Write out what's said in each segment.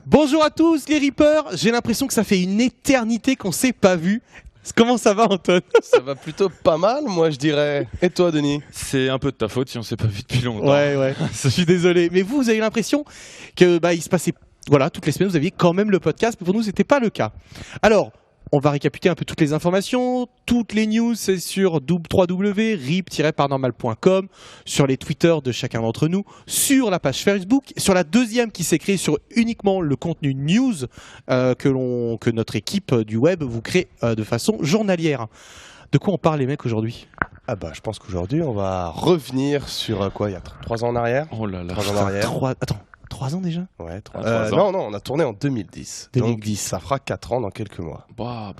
Bonjour à tous les Reapers, j'ai l'impression que ça fait une éternité qu'on s'est pas vu. Comment ça va Antoine? Ça va plutôt pas mal, moi je dirais. Et toi Denis? C'est un peu de ta faute si on s'est pas vu depuis longtemps. Ouais, je suis désolé. Mais vous avez l'impression que il se passait, voilà, toutes les semaines vous aviez quand même le podcast, mais pour nous c'était pas le cas. Alors, on va récapituler un peu toutes les informations, toutes les news, c'est sur www.rip-paranormal.com, sur les Twitter de chacun d'entre nous, sur la page Facebook, sur la deuxième qui s'est créée sur uniquement le contenu news que notre équipe du web vous crée de façon journalière. De quoi on parle les mecs aujourd'hui? Je pense qu'aujourd'hui on va revenir sur quoi, il y a 3 ans en arrière. Oh là là. 3 ans en arrière. 3 ans déjà? Ouais, 3 3 ans. Non, on a tourné en 2010. 2010. Donc ça fera 4 ans dans quelques mois. La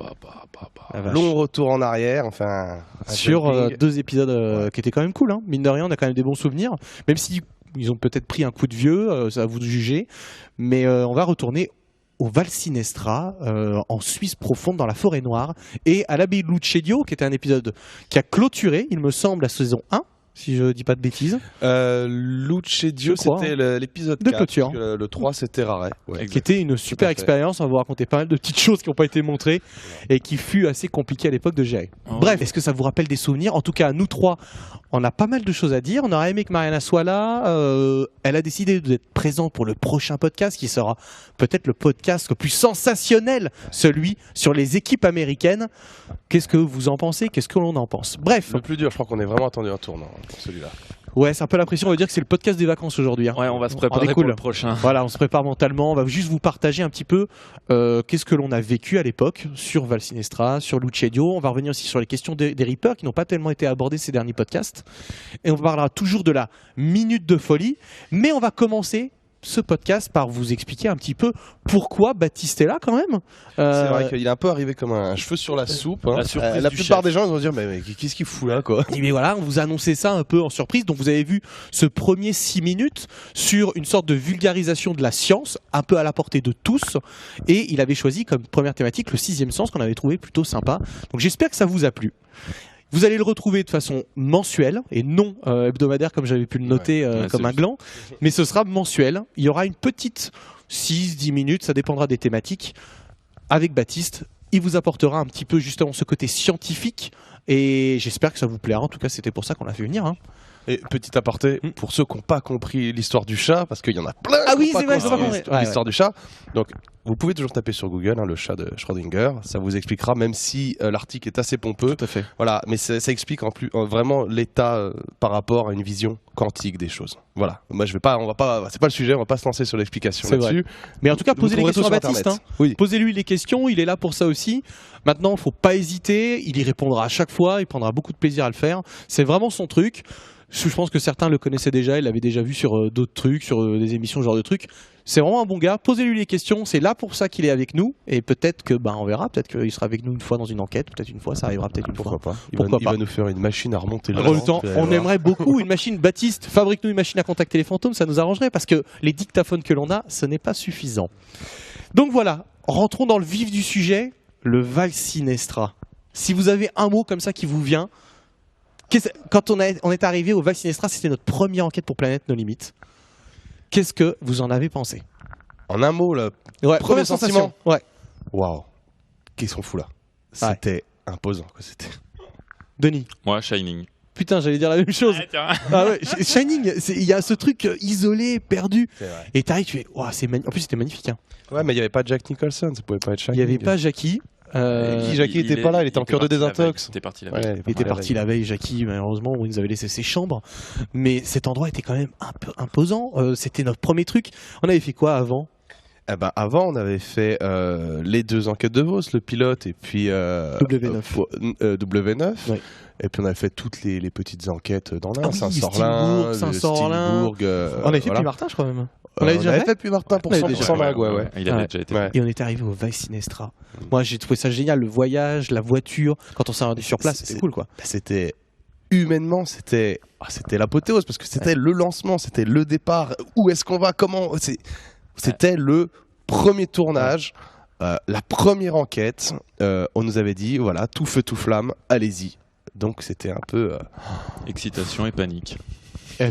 vache. Long retour en arrière, enfin... Sur jumping. 2 épisodes qui étaient quand même cool, hein. Mine de rien, on a quand même des bons souvenirs, même si ils ont peut-être pris un coup de vieux, c'est à vous de juger, mais on va retourner au Val Sinestra, en Suisse profonde, dans la forêt noire, et à l'abbaye de Lucedio, qui était un épisode qui a clôturé, il me semble, la saison 1, si je dis pas de bêtises. Lucedio, Je crois, c'était l'épisode de 4, clôture. parce que le 3 c'était Raret. Ouais. Qui était une super fait. expérience. On va vous raconter pas mal de petites choses qui n'ont pas été montrées et qui fut assez compliqué à l'époque de gérer. Oh. Bref, est-ce que ça vous rappelle des souvenirs? En tout cas, nous trois, on a pas mal de choses à dire. On aurait aimé que Mariana soit là. Elle a décidé d'être présente pour le prochain podcast qui sera peut-être le podcast le plus sensationnel, celui sur les équipes américaines. Qu'est-ce que vous en pensez? Qu'est-ce que l'on en pense? Bref, Le plus dur, je crois qu'on est vraiment attendu un tournant pour celui-là. ouais, c'est un peu la pression. On va dire que c'est le podcast des vacances aujourd'hui, hein. Ouais, on va se On préparer est pour cool. le prochain. Voilà, on se prépare mentalement. On va juste vous partager un petit peu qu'est-ce que l'on a vécu à l'époque sur Val Sinestra, sur Lucedio. On va revenir aussi sur les questions des Reapers qui n'ont pas tellement été abordées ces derniers podcasts. Et on parlera toujours de la minute de folie. Mais on va commencer ce podcast par vous expliquer un petit peu pourquoi Baptiste est là quand même. C'est vrai qu'il est un peu arrivé comme un cheveu sur la soupe. Hein. La surprise La du plupart chef. des gens ils vont se dire mais qu'est-ce qu'il fout là quoi? Mais voilà, on vous a annoncé ça un peu en surprise. Donc vous avez vu ce premier 6 minutes sur une sorte de vulgarisation de la science, un peu à la portée de tous. Et il avait choisi comme première thématique le 6e sens qu'on avait trouvé plutôt sympa. Donc j'espère que ça vous a plu. Vous allez le retrouver de façon mensuelle et non hebdomadaire comme j'avais pu le noter Ouais, comme c'est un gland. Mais ce sera mensuel. Il y aura une petite 6-10 minutes, ça dépendra des thématiques, avec Baptiste. Il vous apportera un petit peu justement ce côté scientifique et j'espère que ça vous plaira. En tout cas, c'était pour ça qu'on l'a fait venir, hein. Et petit aparté, pour ceux qui n'ont pas compris l'histoire du chat, parce qu'il y en a plein Ah oui, qui n'ont c'est vrai, pas c'est compris pas compris. l'histoire du chat. Donc, vous pouvez toujours taper sur Google, hein, le chat de Schrödinger, ça vous expliquera, même si l'article est assez pompeux. Tout à fait. Voilà, mais ça explique vraiment l'état par rapport à une vision quantique des choses. Voilà. Moi, c'est pas le sujet, on va pas se lancer sur l'explication C'est là-dessus. Mais en tout cas, Vous posez les trouverez questions à tout sur Baptiste, hein. Internet. Oui. Posez-lui les questions, il est là pour ça aussi. Maintenant, il ne faut pas hésiter, il y répondra à chaque fois, il prendra beaucoup de plaisir à le faire. C'est vraiment son truc. Je pense que certains le connaissaient déjà, il l'avait déjà vu sur d'autres trucs, sur des émissions, ce genre de trucs. C'est vraiment un bon gars, posez-lui les questions, c'est là pour ça qu'il est avec nous. Et peut-être que, on verra, peut-être qu'il sera avec nous une fois dans une enquête, peut-être une fois, ça arrivera peut-être une Pourquoi fois. pas Pourquoi Il pas va nous faire une machine à remonter le Alors, temps. on aimerait beaucoup une machine. Baptiste, fabrique-nous une machine à contacter les fantômes, ça nous arrangerait parce que les dictaphones que l'on a, ce n'est pas suffisant. Donc voilà, rentrons dans le vif du sujet, le Val Sinestra. Si vous avez un mot comme ça qui vous vient, quand on est arrivé au Val Sinestra, c'était notre première enquête pour Planète No Limites. Qu'est-ce que vous en avez pensé? En un mot, là, Ouais, premier sentiment. Ouais. Waouh, qu'est-ce qu'on fout là? C'était imposant, quoi, c'était. Denis. Moi, Shining. Putain, j'allais dire la même chose. Ah ouais, Shining, il y a ce truc isolé, perdu. C'est vrai. Et t'arrives, tu fais, en plus c'était magnifique, hein. Ouais, mais il n'y avait pas Jack Nicholson, ça pouvait pas être Il Shining. n'y avait pas Jackie. Jackie était pas là, il était en cure de désintox. Il était parti la Ouais, veille. Il était parti la veille, Jackie, malheureusement, où il nous avait laissé ses chambres. Mais cet endroit était quand même un peu imposant. C'était notre premier truc. On avait fait quoi avant? Avant, on avait fait les 2 enquêtes de Vos, le pilote et puis W9. W9. Ouais. Et puis on avait fait toutes les petites enquêtes dans l'Ain, Ah oui, Saint-Sorlin, Saint-Sorlin. Stilbourg. On avait fait voilà. Puy-Martin, je crois même. On l'avait déjà avait fait fait Puy-Martin pour On l'avait déjà 100% mag, ouais. Il avait Ouais. déjà été. Ouais. Et on est arrivé au Val Sinestra. Moi, j'ai trouvé ça génial, le voyage, la voiture. Quand on s'est rendu sur place, c'était cool, quoi. C'était humainement, c'était l'apothéose parce que c'était le lancement, c'était le départ. Où est-ce qu'on va? Comment? C'était le premier tournage, la première enquête. On nous avait dit voilà, tout feu, tout flamme, allez-y. Donc c'était un peu Excitation et panique.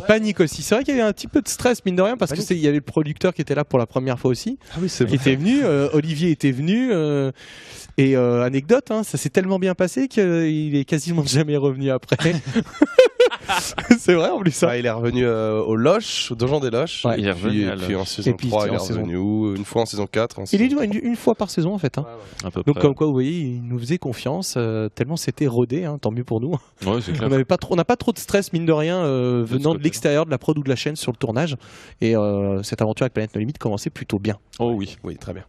Panique aussi. C'est vrai qu'il y avait un petit peu de stress, mine de rien, parce qu'il y avait le producteur qui était là pour la première fois aussi. Ah oui, c'est Qui était venu, Olivier était venu. Et anecdote, hein, ça s'est tellement bien passé qu'il est quasiment jamais revenu après. C'est vrai en plus ça. Il est revenu au Loches, au Donjon des Loches. Il est revenu à puis en saison Et puis 3, il est en saison- revenu une fois en saison 4. En Il saison est une fois par saison en fait. Hein. À peu Donc près. comme quoi, vous voyez, il nous faisait confiance tellement c'était rodé, hein, tant mieux pour nous. Ouais, c'est clair. On n'a pas trop de stress mine de rien venant de côté-là. l'extérieur de la prod ou de la chaîne sur le tournage. Et cette aventure avec Planète No Limite commençait plutôt bien. Oh oui. Oui, très bien.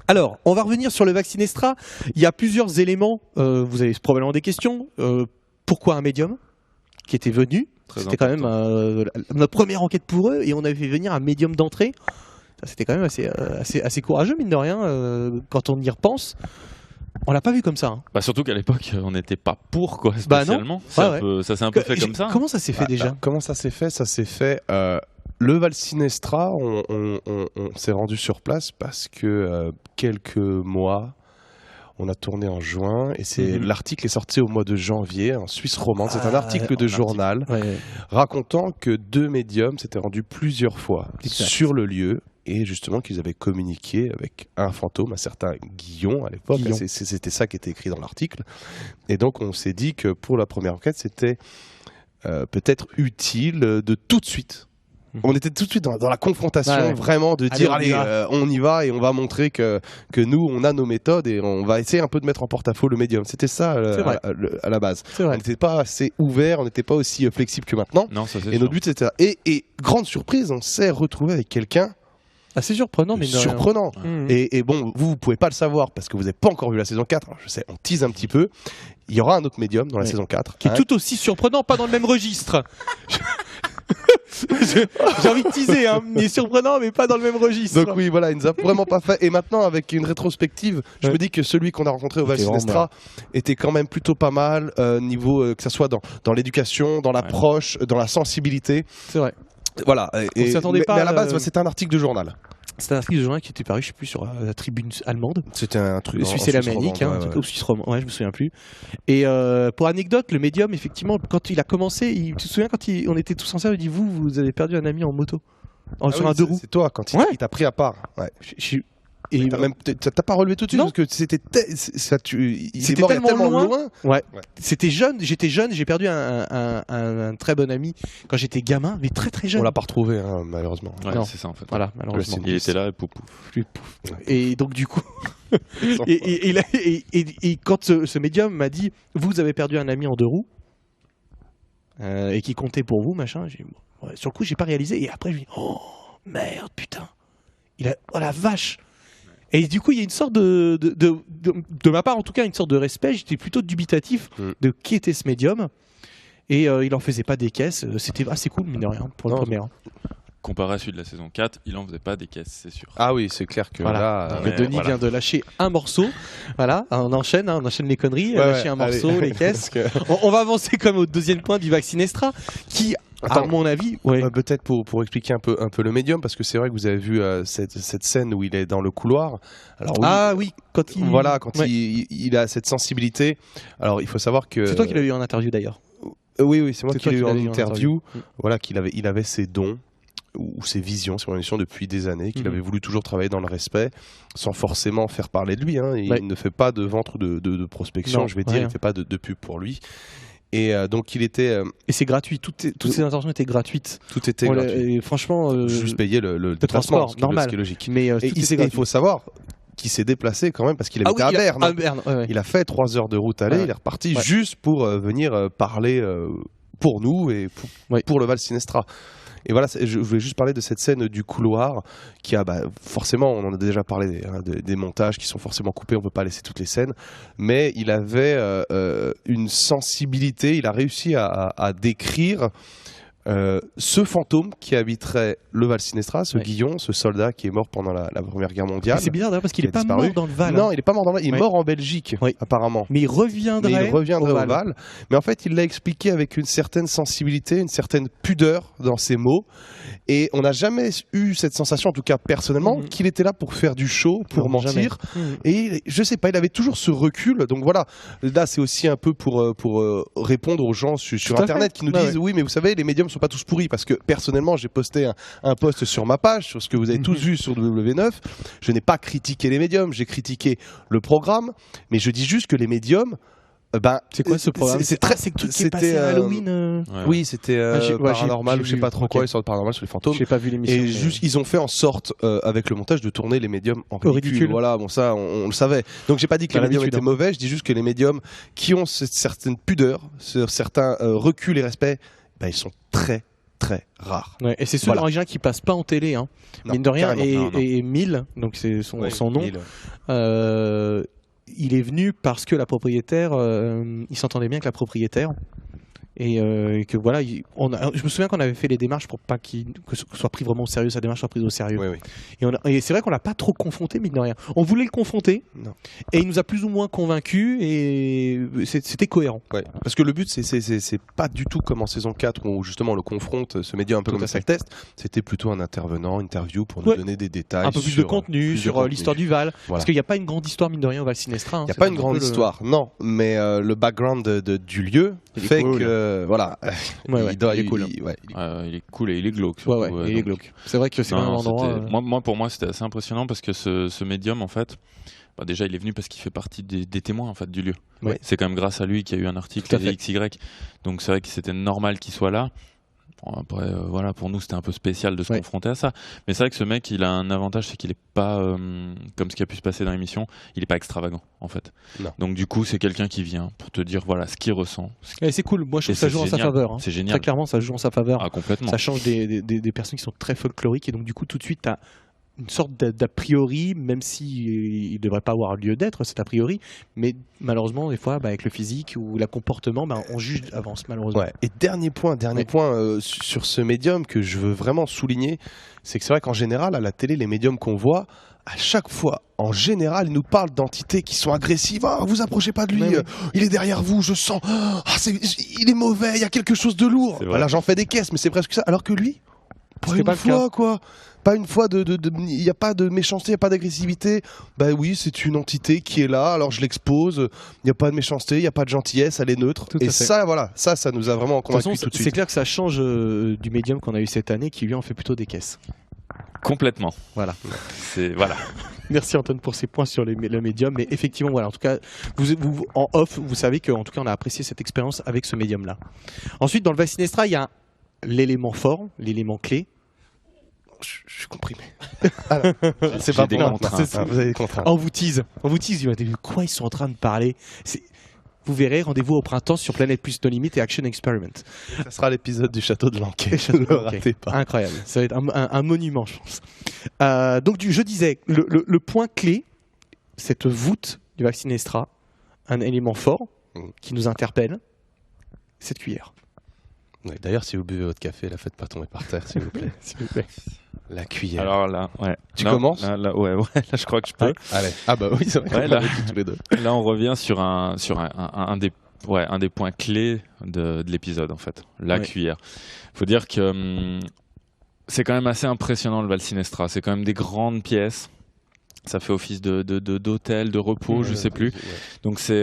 Alors, on va revenir sur le Vaccinestra. Il y a plusieurs éléments. Vous avez probablement des questions. Pourquoi un médium qui était venu? Très C'était quand même important. notre première enquête pour eux et on avait fait venir un médium d'entrée. Ça, c'était quand même assez courageux, mine de rien, quand on y repense. On l'a pas vu comme ça. Hein. Bah, surtout qu'à l'époque, on n'était pas pour quoi Bah non. spécialement. Ouais. Ça s'est un peu fait comme ça. Comment ça s'est fait déjà? Comment ça s'est fait? Ça s'est fait. Le Valsinestra, on s'est rendu sur place parce que quelques mois, on a tourné en juin et l'article est sorti au mois de janvier en Suisse romande. C'est un article de journal racontant que 2 médiums s'étaient rendus plusieurs fois sur le lieu et justement qu'ils avaient communiqué avec un fantôme, un certain Guillon à l'époque. C'était ça qui était écrit dans l'article. Et donc on s'est dit que pour la première enquête, c'était peut-être utile de tout de suite. On était tout de suite dans la confrontation, vraiment de dire allez, on y va et on va montrer que nous, on a nos méthodes et on va essayer un peu de mettre en porte-à-faux le médium. C'était ça à la base. On n'était pas assez ouvert, on n'était pas aussi flexible que maintenant. Non, ça, c'est et notre but c'était ça. Et grande surprise, on s'est retrouvé avec quelqu'un assez surprenant, mais surprenant. Et bon, vous pouvez pas le savoir parce que vous n'avez pas encore vu la saison 4. Alors, je sais, on tease un petit peu. Il y aura un autre médium dans la saison 4. Qui est tout aussi surprenant, pas dans le même registre. J'ai envie de teaser, hein. Il est surprenant, mais pas dans le même registre. Donc oui, voilà, il nous a vraiment pas fait. Et maintenant, avec une rétrospective, je me dis que celui qu'on a rencontré au Valsinestra était quand même plutôt pas mal, niveau que ça soit dans l'éducation, dans l'approche, dans la sensibilité. C'est vrai. Voilà. On s'attendait pas. Mais à la base, c'était un article de journal. C'était un article de journal qui était paru, je sais plus, sur la tribune allemande. C'était un truc Suisse alémanique, un truc au Suisse romand. Ouais, je me souviens plus. Et pour anecdote, le médium, effectivement, quand il a commencé, tu te souviens quand on était tous ensemble, il dit vous avez perdu un ami en moto, sur un 2 roues. C'est toi quand il t'a pris à part. Ouais. Et t'as pas relevé tout de suite parce que c'était tellement loin. Ouais. C'était jeune, j'étais jeune, j'ai perdu un très bon ami quand j'étais gamin, mais très très jeune. On l'a pas retrouvé malheureusement. Ouais, c'est ça en fait. Voilà, malheureusement. Il était là et pouf. Et donc du coup, et quand ce médium m'a dit vous avez perdu un ami en 2 roues et qui comptait pour vous machin, sur le coup j'ai pas réalisé et après je me dis oh merde putain, oh la vache. Et du coup, il y a une sorte de ma part, en tout cas, une sorte de respect. J'étais plutôt dubitatif de qui était ce médium. Et il en faisait pas des caisses. C'était assez cool, mine de rien, pour le premier. Comparé à celui de la saison 4, il en faisait pas des caisses, c'est sûr. Ah oui, c'est clair que là... Denis vient de lâcher un morceau. Voilà, on enchaîne les conneries. Lâcher un morceau, les caisses. On va avancer comme au deuxième point du Vaccinestra, qui... à mon avis, peut-être pour expliquer un peu le médium, parce que c'est vrai que vous avez vu cette scène où il est dans le couloir. Alors, quand il... Voilà, quand il a cette sensibilité. Alors, il faut savoir que... C'est toi qui l'as eu en interview d'ailleurs. Oui, c'est moi qui l'ai eu en interview. Voilà, qu'il avait ses dons ou ses visions sur l'émission depuis des années, qu'il avait voulu toujours travailler dans le respect, sans forcément faire parler de lui. Hein. Il ne fait pas de vente ou de prospection, je vais dire, il ne fait pas de pub pour lui. Et donc il était... Et c'est gratuit, toutes ces interventions étaient gratuites. Tout était gratuit. Et franchement... juste payer le transport, normal. Ce qui est logique. Mais il faut savoir qu'il s'est déplacé quand même parce qu'il habitait à Berne. Il a fait 3 heures de route aller, il est reparti juste pour venir parler pour nous et pour le Valsinestra. Et voilà, je voulais juste parler de cette scène du couloir qui a, forcément, on en a déjà parlé, des montages qui sont forcément coupés, on ne peut pas laisser toutes les scènes, mais il avait une sensibilité, il a réussi à décrire ce fantôme qui habiterait le Valsinestra, ce Guillon, ce soldat qui est mort pendant la Première Guerre mondiale. C'est bizarre d'ailleurs parce qu'il n'est pas mort dans le Val. Non, il n'est pas mort dans le Val, il est mort en Belgique, apparemment. Mais il reviendrait au Val. Mais en fait, il l'a expliqué avec une certaine sensibilité, une certaine pudeur dans ses mots. Et on n'a jamais eu cette sensation, en tout cas personnellement, qu'il était là pour faire du show, pour mentir. Et je sais pas, il avait toujours ce recul. Donc voilà, là c'est aussi un peu pour répondre aux gens sur Internet qui nous disent oui, mais vous savez, les médiums sont sont pas tous pourris, parce que personnellement, j'ai posté un post sur ma page, sur ce que vous avez tous vu sur W9. Je n'ai pas critiqué les médiums, j'ai critiqué le programme, mais je dis juste que les médiums, c'est quoi ce programme? C'est très, c'est le truc qui est passé à Halloween. Oui, c'était Paranormal, ou je sais pas trop quoi, okay. sur le Paranormal, sur les fantômes. J'ai pas vu l'émission. Et juste, ils ont fait en sorte, avec le montage, de tourner les médiums en ridicule. Voilà, bon, ça, on le savait. Donc, j'ai pas dit que les médiums étaient mauvais, je dis juste que les médiums qui ont certaines pudeurs, certains recul et respect, ils sont très, très rares. Ouais, et c'est ceux d'origine qui passent pas en télé, hein. Mine de rien, et 1000, donc c'est son nom. 1000. Il est venu parce que la propriétaire, il s'entendait bien avec la propriétaire. Et que voilà, je me souviens qu'on avait fait les démarches pour pas que soit pris vraiment au sérieux, sa démarche soit prise au sérieux. Oui. Et c'est vrai qu'on l'a pas trop confronté, mine de rien. On voulait le confronter, et il nous a plus ou moins convaincus, et c'était cohérent. Ouais. Parce que le but, c'est pas du tout comme en saison 4 où justement on le confronte, ce médium un peu comme un test. C'était plutôt un intervenant, interview pour nous donner des détails. Un peu plus de contenu sur l'histoire du Val. Voilà. Parce qu'il n'y a pas une grande histoire, mine de rien, au Val Sinestra. Il n'y a pas une grande histoire, non. Mais le background du lieu fait que. Voilà, il est cool. Il est cool et il est glauque. Il est glauque. C'est vrai que c'est un endroit. Pour moi, c'était assez impressionnant parce que ce médium, en fait, déjà, il est venu parce qu'il fait partie des témoins en fait du lieu. C'est quand même grâce à lui qu'il y a eu un article XY. Donc c'est vrai que c'était normal qu'il soit là. Bon, après, voilà, pour nous, c'était un peu spécial de se confronter à ça. Mais c'est vrai que ce mec, il a un avantage, c'est qu'il est pas, comme ce qui a pu se passer dans l'émission, il est pas extravagant, en fait. Non. Donc du coup, c'est quelqu'un qui vient pour te dire, voilà, ce qu'il ressent. Et c'est cool. Moi, je trouve que ça joue en sa faveur. Hein. C'est génial. Très clairement, ça joue en sa faveur. Ah, complètement. Ça change des personnes qui sont très folkloriques. Et donc, du coup, tout de suite, tu as une sorte d'a priori, même si il devrait pas avoir lieu d'être, cet a priori, mais malheureusement des fois avec le physique ou le comportement, on juge d'avance malheureusement. Et dernier point sur ce médium que je veux vraiment souligner, c'est que c'est vrai qu'en général à la télé, les médiums qu'on voit, à chaque fois, en général, ils nous parlent d'entités qui sont agressives. Ah, vous approchez pas de lui, il est derrière vous, je sens. Il est mauvais, il y a quelque chose de lourd. Là, j'en fais des caisses, mais c'est presque ça. Alors que lui, pas une fois, il n'y a pas de méchanceté, il n'y a pas d'agressivité. Oui, c'est une entité qui est là, alors je l'expose. Il n'y a pas de méchanceté, il n'y a pas de gentillesse, elle est neutre. Et ça, ça nous a vraiment convaincus tout de suite. C'est clair que ça change du médium qu'on a eu cette année, qui lui en fait plutôt des caisses. Complètement. Voilà. Voilà. Merci Antoine pour ces points sur le médium. Mais effectivement, voilà, en tout cas, vous en off, vous savez qu'en tout cas, on a apprécié cette expérience avec ce médium-là. Ensuite, dans le Val Sinestra, il y a l'élément fort, l'élément clé. Je suis comprimé. C'est pas bon. Vous avez des contraintes. On vous tease. De quoi ils sont en train de parler. Vous verrez, rendez-vous au printemps sur Planète Plus No Limit et Action Experiment. Ça sera l'épisode du Château de Lanquet. Ne le ratez pas. Incroyable. Ça va être un monument, je pense. Donc, je disais, le point clé, cette voûte du Val Sinestra, un élément fort qui nous interpelle, cette cuillère. D'ailleurs, si vous buvez votre café, faites pas tomber par terre, s'il vous plaît. S'il vous plaît. La cuillère. Alors là, tu commences là, là, je crois que je peux. Allez. Ah bah oui, c'est vrai. Là, tous les deux. Là, on revient sur un des points clés de l'épisode, en fait. La cuillère. Faut dire que c'est quand même assez impressionnant le Val Sinestra. C'est quand même des grandes pièces. Ça fait office d'hôtel, de repos, je sais plus. Donc c'est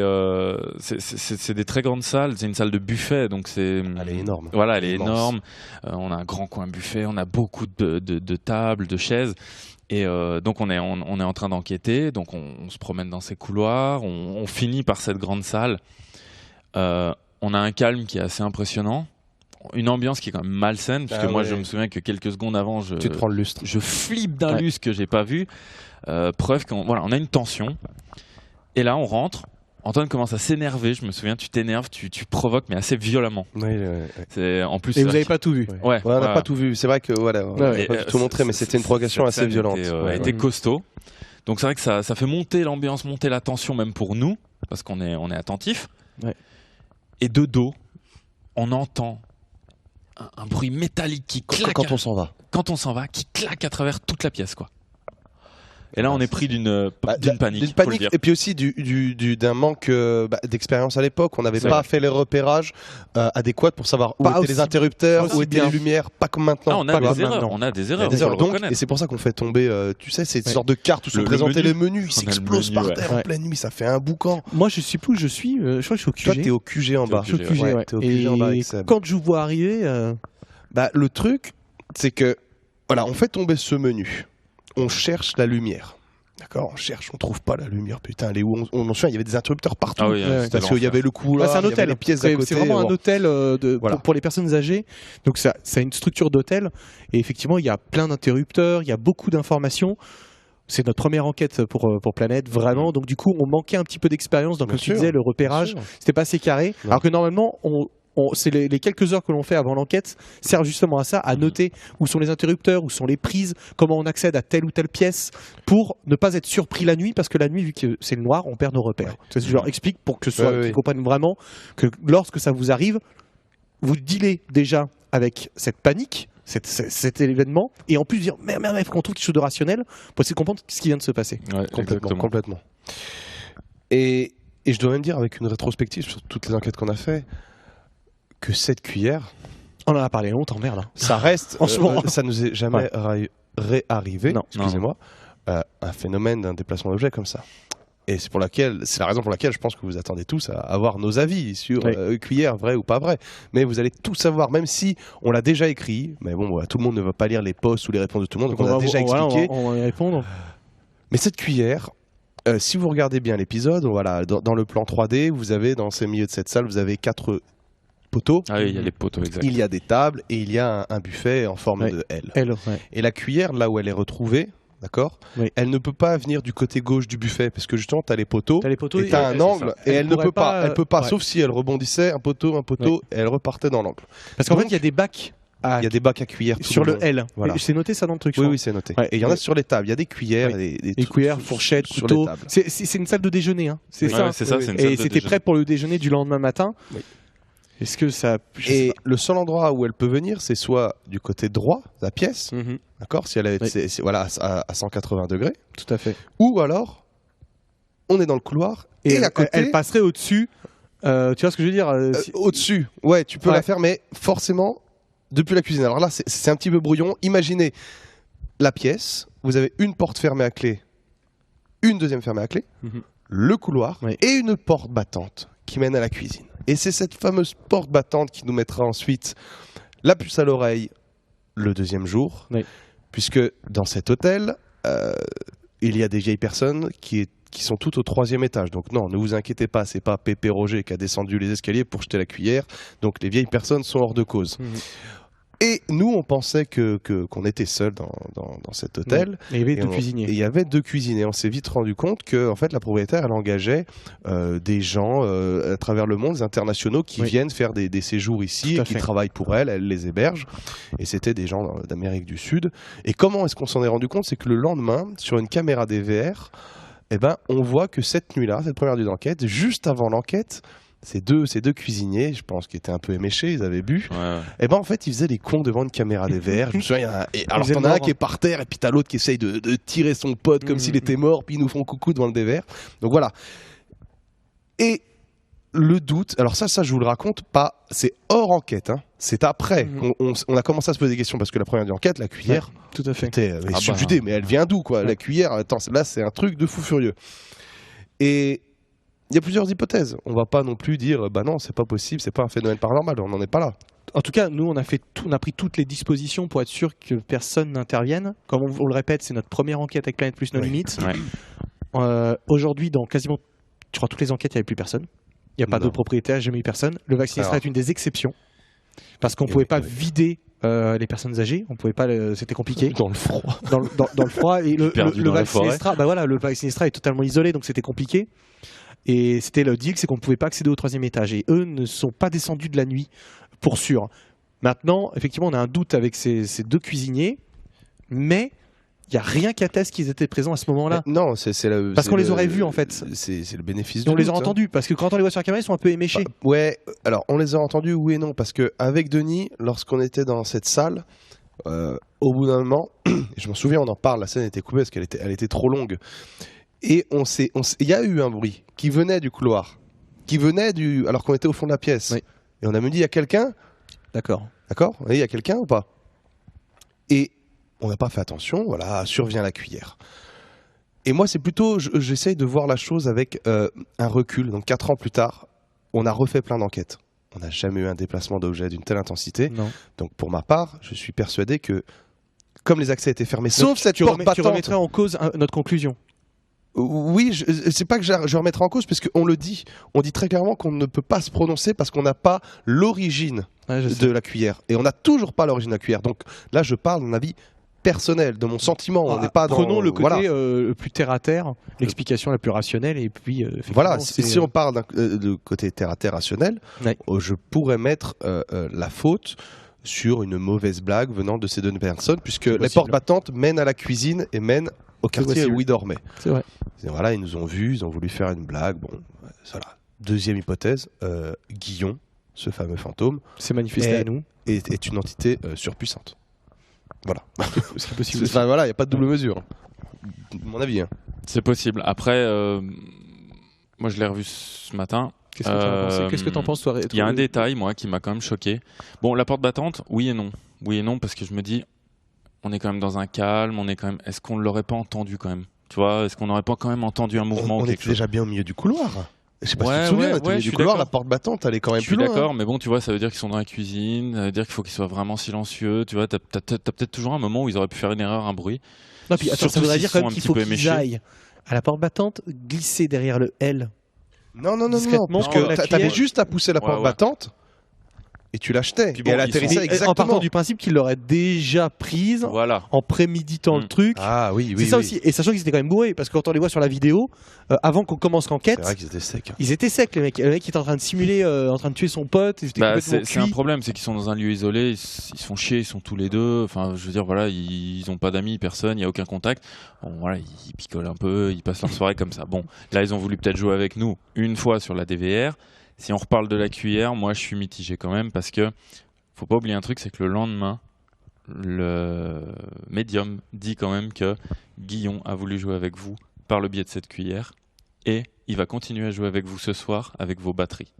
des très grandes salles. C'est une salle de buffet, donc elle est énorme. Voilà, elle est énorme. On a un grand coin buffet, on a beaucoup de tables, de chaises. Et donc on est en train d'enquêter. Donc on se promène dans ces couloirs. On finit par cette grande salle. On a un calme qui est assez impressionnant. Une ambiance qui est quand même malsaine, puisque moi je me souviens que quelques secondes avant, tu te prends le lustre. Je flippe d'un lustre que j'ai pas vu. Preuve qu'on a une tension. Et là, on rentre. Antoine commence à s'énerver. Je me souviens, tu t'énerves, tu provoques, mais assez violemment. En plus, et vous n'avez pas tout vu. On n'a pas tout vu. C'est vrai que on n'a pas tout montré, mais c'était une provocation assez violente. Était costaud. Donc c'est vrai que ça fait monter l'ambiance, monter la tension, même pour nous, parce qu'on est attentif. Et de dos, on entend un bruit métallique qui claque quand on s'en va. Quand on s'en va, qui claque à travers toute la pièce, quoi. Et là, on est pris d'une panique. D'une panique, et puis aussi d'un manque d'expérience à l'époque. On n'avait pas fait les repérages adéquats pour savoir où étaient les interrupteurs, où étaient les lumières, pas comme maintenant. On a des erreurs. Donc, et c'est pour ça qu'on fait tomber, tu sais, ces sortes de cartes où sont présentés les menus, ils s'explosent par terre en pleine nuit, ça fait un boucan. Moi, je sais plus où je suis, je crois que je suis au QG. Toi, t'es au QG en bas. T'es au QG en bas. Et quand je vous vois arriver... Bah, le truc, c'est que, voilà, on fait tomber ce menu. On cherche la lumière. D'accord, on cherche, on trouve pas la lumière. Putain, elle est où on en souvient, il y avait des interrupteurs partout. Ah oui, Parce qu'il y avait le couloir, c'est un il y avait hôtel. les pièces à côté. C'est vraiment un hôtel Voilà. pour les personnes âgées. Donc ça a une structure d'hôtel. Et effectivement, il y a plein d'interrupteurs, il y a beaucoup d'informations. C'est notre première enquête pour Planète, vraiment. Donc du coup, on manquait un petit peu d'expérience. Donc Bien comme tu sûr, disais, le repérage, bien sûr. c'était pas assez carré. Non. Alors que normalement, c'est les quelques heures que l'on fait avant l'enquête servent justement à ça, à noter où sont les interrupteurs, où sont les prises, comment on accède à telle ou telle pièce, pour ne pas être surpris la nuit, parce que la nuit, vu que c'est le noir, on perd nos repères. Je leur explique pour que qu'ils comprennent vraiment que lorsque ça vous arrive, vous dealez déjà avec cette panique, cet événement, et en plus dire merde, il faut qu'on trouve quelque chose de rationnel pour essayer de comprendre ce qui vient de se passer. Ouais, Complètement. Et je dois même dire, avec une rétrospective sur toutes les enquêtes qu'on a fait, que cette cuillère, On en a parlé longtemps, merde. Hein. ça reste, Franchement. ça nous est jamais réarrivé, Non. excusez-moi, un phénomène d'un déplacement d'objet comme ça. Et c'est la raison pour laquelle je pense que vous attendez tous à avoir nos avis sur cuillère, vrai ou pas vrai. Mais vous allez tout savoir, même si on l'a déjà écrit. Mais bon, tout le monde ne va pas lire les posts ou les réponses de tout le monde, donc on a déjà expliqué. On va y répondre. Mais cette cuillère, si vous regardez bien l'épisode, voilà, dans le plan 3D, vous avez dans ce milieu de cette salle, vous avez 4 poteaux. Ah oui, il y a les poteaux, exact. Il y a des tables et il y a un buffet en forme de L. Et la cuillère, là où elle est retrouvée, d'accord, elle ne peut pas venir du côté gauche du buffet parce que justement, tu as les poteaux et tu as un angle et elle ne peut pas. Elle peut pas, sauf si elle rebondissait un poteau, et elle repartait dans l'angle. Parce qu'en fait, il y a des bacs. Il y a des bacs à cuillère sur le L. Voilà. C'est noté ça dans le truc. Oui, c'est noté. Et il y en a sur les tables. Il y a des cuillères, des cuillères, fourchettes, couteaux. C'est une salle de déjeuner. Hein. C'est ça. Et c'était prêt pour le déjeuner du lendemain matin. Oui. Est-ce que ça. Et le seul endroit où elle peut venir, c'est soit du côté droit de la pièce, d'accord, si elle est voilà, à 180 degrés. Tout à fait. Ou alors, on est dans le couloir et à côté. Elle passerait au-dessus. Tu vois ce que je veux dire Au-dessus. Ouais, tu peux la faire, mais forcément depuis la cuisine. Alors là, c'est un petit peu brouillon. Imaginez la pièce. Vous avez une porte fermée à clé, une deuxième fermée à clé, le couloir et une porte battante qui mène à la cuisine. Et c'est cette fameuse porte battante qui nous mettra ensuite la puce à l'oreille le deuxième jour, puisque dans cet hôtel, il y a des vieilles personnes qui sont toutes au 3e étage. Donc non, ne vous inquiétez pas, c'est pas Pépé Roger qui a descendu les escaliers pour jeter la cuillère. Donc les vieilles personnes sont hors de cause. Et nous, on pensait qu'on était seuls dans cet hôtel. Et il y avait 2 cuisiniers. Et il y avait 2 cuisiniers. On s'est vite rendu compte que en fait, la propriétaire, elle engageait des gens à travers le monde, des internationaux qui viennent faire des séjours ici et qui travaillent pour elle. Elle les héberge. Et c'était des gens d'Amérique du Sud. Et comment est-ce qu'on s'en est rendu compte? C'est que le lendemain, sur une caméra DVR, on voit que cette nuit-là, cette première nuit d'enquête, juste avant l'enquête, ces deux cuisiniers, je pense qu'ils étaient un peu éméchés, ils avaient bu. Et en fait, ils faisaient les cons devant une caméra DVR. Je me souviens, alors t'en as un qui est par terre et puis t'as l'autre qui essaye de tirer son pote comme s'il était mort, puis ils nous font coucou devant le DVR. Donc voilà. Et le doute, alors ça je vous le raconte pas, c'est hors enquête, hein. C'est après qu'on a commencé à se poser des questions parce que la première enquête, la cuillère, tout à fait. Était subjugée, mais elle vient d'où quoi? La cuillère, attends, là c'est un truc de fou furieux. Et il y a plusieurs hypothèses. On va pas non plus dire bah non, c'est pas possible, c'est pas un phénomène paranormal, on n'en est pas là. En tout cas, nous on a pris toutes les dispositions pour être sûr que personne n'intervienne. Comme on le répète, c'est notre première enquête avec Planète Plus No Limites. Aujourd'hui, dans quasiment, je crois, toutes les enquêtes, il n'y avait plus personne. Il n'y a pas de propriétaire, jamais eu personne. Le Vaccinestra est une des exceptions parce qu'on ne pouvait pas vider les personnes âgées, on pouvait pas, c'était compliqué. Dans le froid. Dans le froid. Et le Vaccinestra, le Vaccinestra est totalement isolé, donc c'était compliqué. Et c'était le deal, c'est qu'on ne pouvait pas accéder au 3e étage. Et eux ne sont pas descendus de la nuit, pour sûr. Maintenant, effectivement, on a un doute avec ces 2 cuisiniers, mais il n'y a rien qui atteste qu'ils étaient présents à ce moment-là. Non, parce qu'on les aurait vus, en fait. C'est le bénéfice du doute. On les a entendus, parce que quand on les voit sur la caméra, ils sont un peu éméchés. Alors on les a entendus, oui et non, parce qu'avec Denis, lorsqu'on était dans cette salle, au bout d'un moment, je m'en souviens, on en parle, la scène était coupée parce qu'elle était trop longue. Et il y a eu un bruit qui venait du couloir, alors qu'on était au fond de la pièce. Et on a me dit, il y a quelqu'un? D'accord. Il y a quelqu'un ou pas? Et on n'a pas fait attention, voilà, survient la cuillère. Et moi, c'est plutôt, j'essaye de voir la chose avec un recul. Donc 4 ans plus tard, on a refait plein d'enquêtes. on n'a jamais eu un déplacement d'objet d'une telle intensité. Non. Donc pour ma part, je suis persuadé que comme les accès étaient fermés, Donc, sauf cette porte tu battante, remettrais en cause notre conclusion. oui, c'est pas que je remettrai en cause, parce qu'on le dit. On dit très clairement qu'on ne peut pas se prononcer parce qu'on n'a pas l'origine Ouais, je sais. de la cuillère. Et on n'a toujours pas l'origine de la cuillère. Donc là, je parle d'un avis personnel, de mon sentiment. On n'est pas dans... Prenons le côté Voilà. le plus terre à terre, l'explication la plus rationnelle, et puis effectivement, Voilà, c'est- si on parle de côté terre-à-terre rationnel, Ouais. je pourrais mettre la faute sur une mauvaise blague venant de ces deux personnes, puisque les possible. portes battantes mènent à la cuisine et mènent au quartier possible. où ils dormaient. c'est vrai. Et voilà, ils nous ont vus, ils ont voulu faire une blague. Bon, voilà. Deuxième hypothèse, Guillon, ce fameux fantôme, C'est manifesté Et- à nous. est une entité surpuissante. Voilà. C'est possible. Enfin, voilà, il n'y a pas de double mesure. De mon avis. Hein. C'est possible. Après, moi je l'ai revu ce matin. Qu'est-ce que tu en penses? Qu'est-ce que t'en penses, toi? Il y a un détail, moi, qui m'a quand même choqué. Bon, la porte battante, oui et non. Oui et non, parce que je me dis, on est quand même dans un calme, on est quand même. Est-ce qu'on ne l'aurait pas entendu quand même? Tu vois, est-ce qu'on n'aurait pas quand même entendu un mouvement On ou quelque était chose? déjà bien au milieu du couloir. Je sais pas Ouais, si tu te souviens, ouais, on était au ouais, milieu je du suis couloir, d'accord. la porte battante, elle est quand même Je suis plus loin. d'accord, mais bon, tu vois, ça veut dire qu'ils sont dans la cuisine, ça veut dire qu'il faut qu'ils soient vraiment silencieux. Tu vois, t'as peut-être toujours un moment où ils auraient pu faire une erreur, un bruit. Non, puis attends, ça Surtout voudrait s'ils dire quand sont même un qu'il petit faut peu qu'ils éméchés. aillent à la porte battante, glisser derrière le L. Non, non, non, non, Discrètement, parce prendre que la t'avais cuillère. juste à pousser la Ouais, porte ouais. battante et tu l'achetais. Puis Et bon, elle ils atterrissait sont- Et exactement. en partant du principe qu'il l'aurait déjà prise, Voilà. en préméditant le Mm. truc. Ah oui, oui. c'est ça oui. aussi. Et sachant qu'ils étaient quand même bourrés, parce que quand on les voit sur la vidéo, avant qu'on commence C'est l'enquête, vrai qu'ils étaient secs. ils étaient secs, les mecs. Le mec était en train de simuler, en train de tuer son pote. Ils étaient Bah, complètement c'est un cuits. problème, c'est qu'ils sont dans un lieu isolé, ils se font chier, ils sont tous les deux. Enfin, je veux dire, voilà, ils ont pas d'amis, personne, il y a aucun contact. Bon, voilà, ils picolent un peu, ils passent leur soirée comme ça. Bon, là, ils ont voulu peut-être jouer avec nous une fois sur la DVR. Si on reparle de la cuillère, moi, je suis mitigé quand même parce que faut pas oublier un truc, c'est que le lendemain, le médium dit quand même que Guillon a voulu jouer avec vous par le biais de cette cuillère et il va continuer à jouer avec vous ce soir avec vos batteries.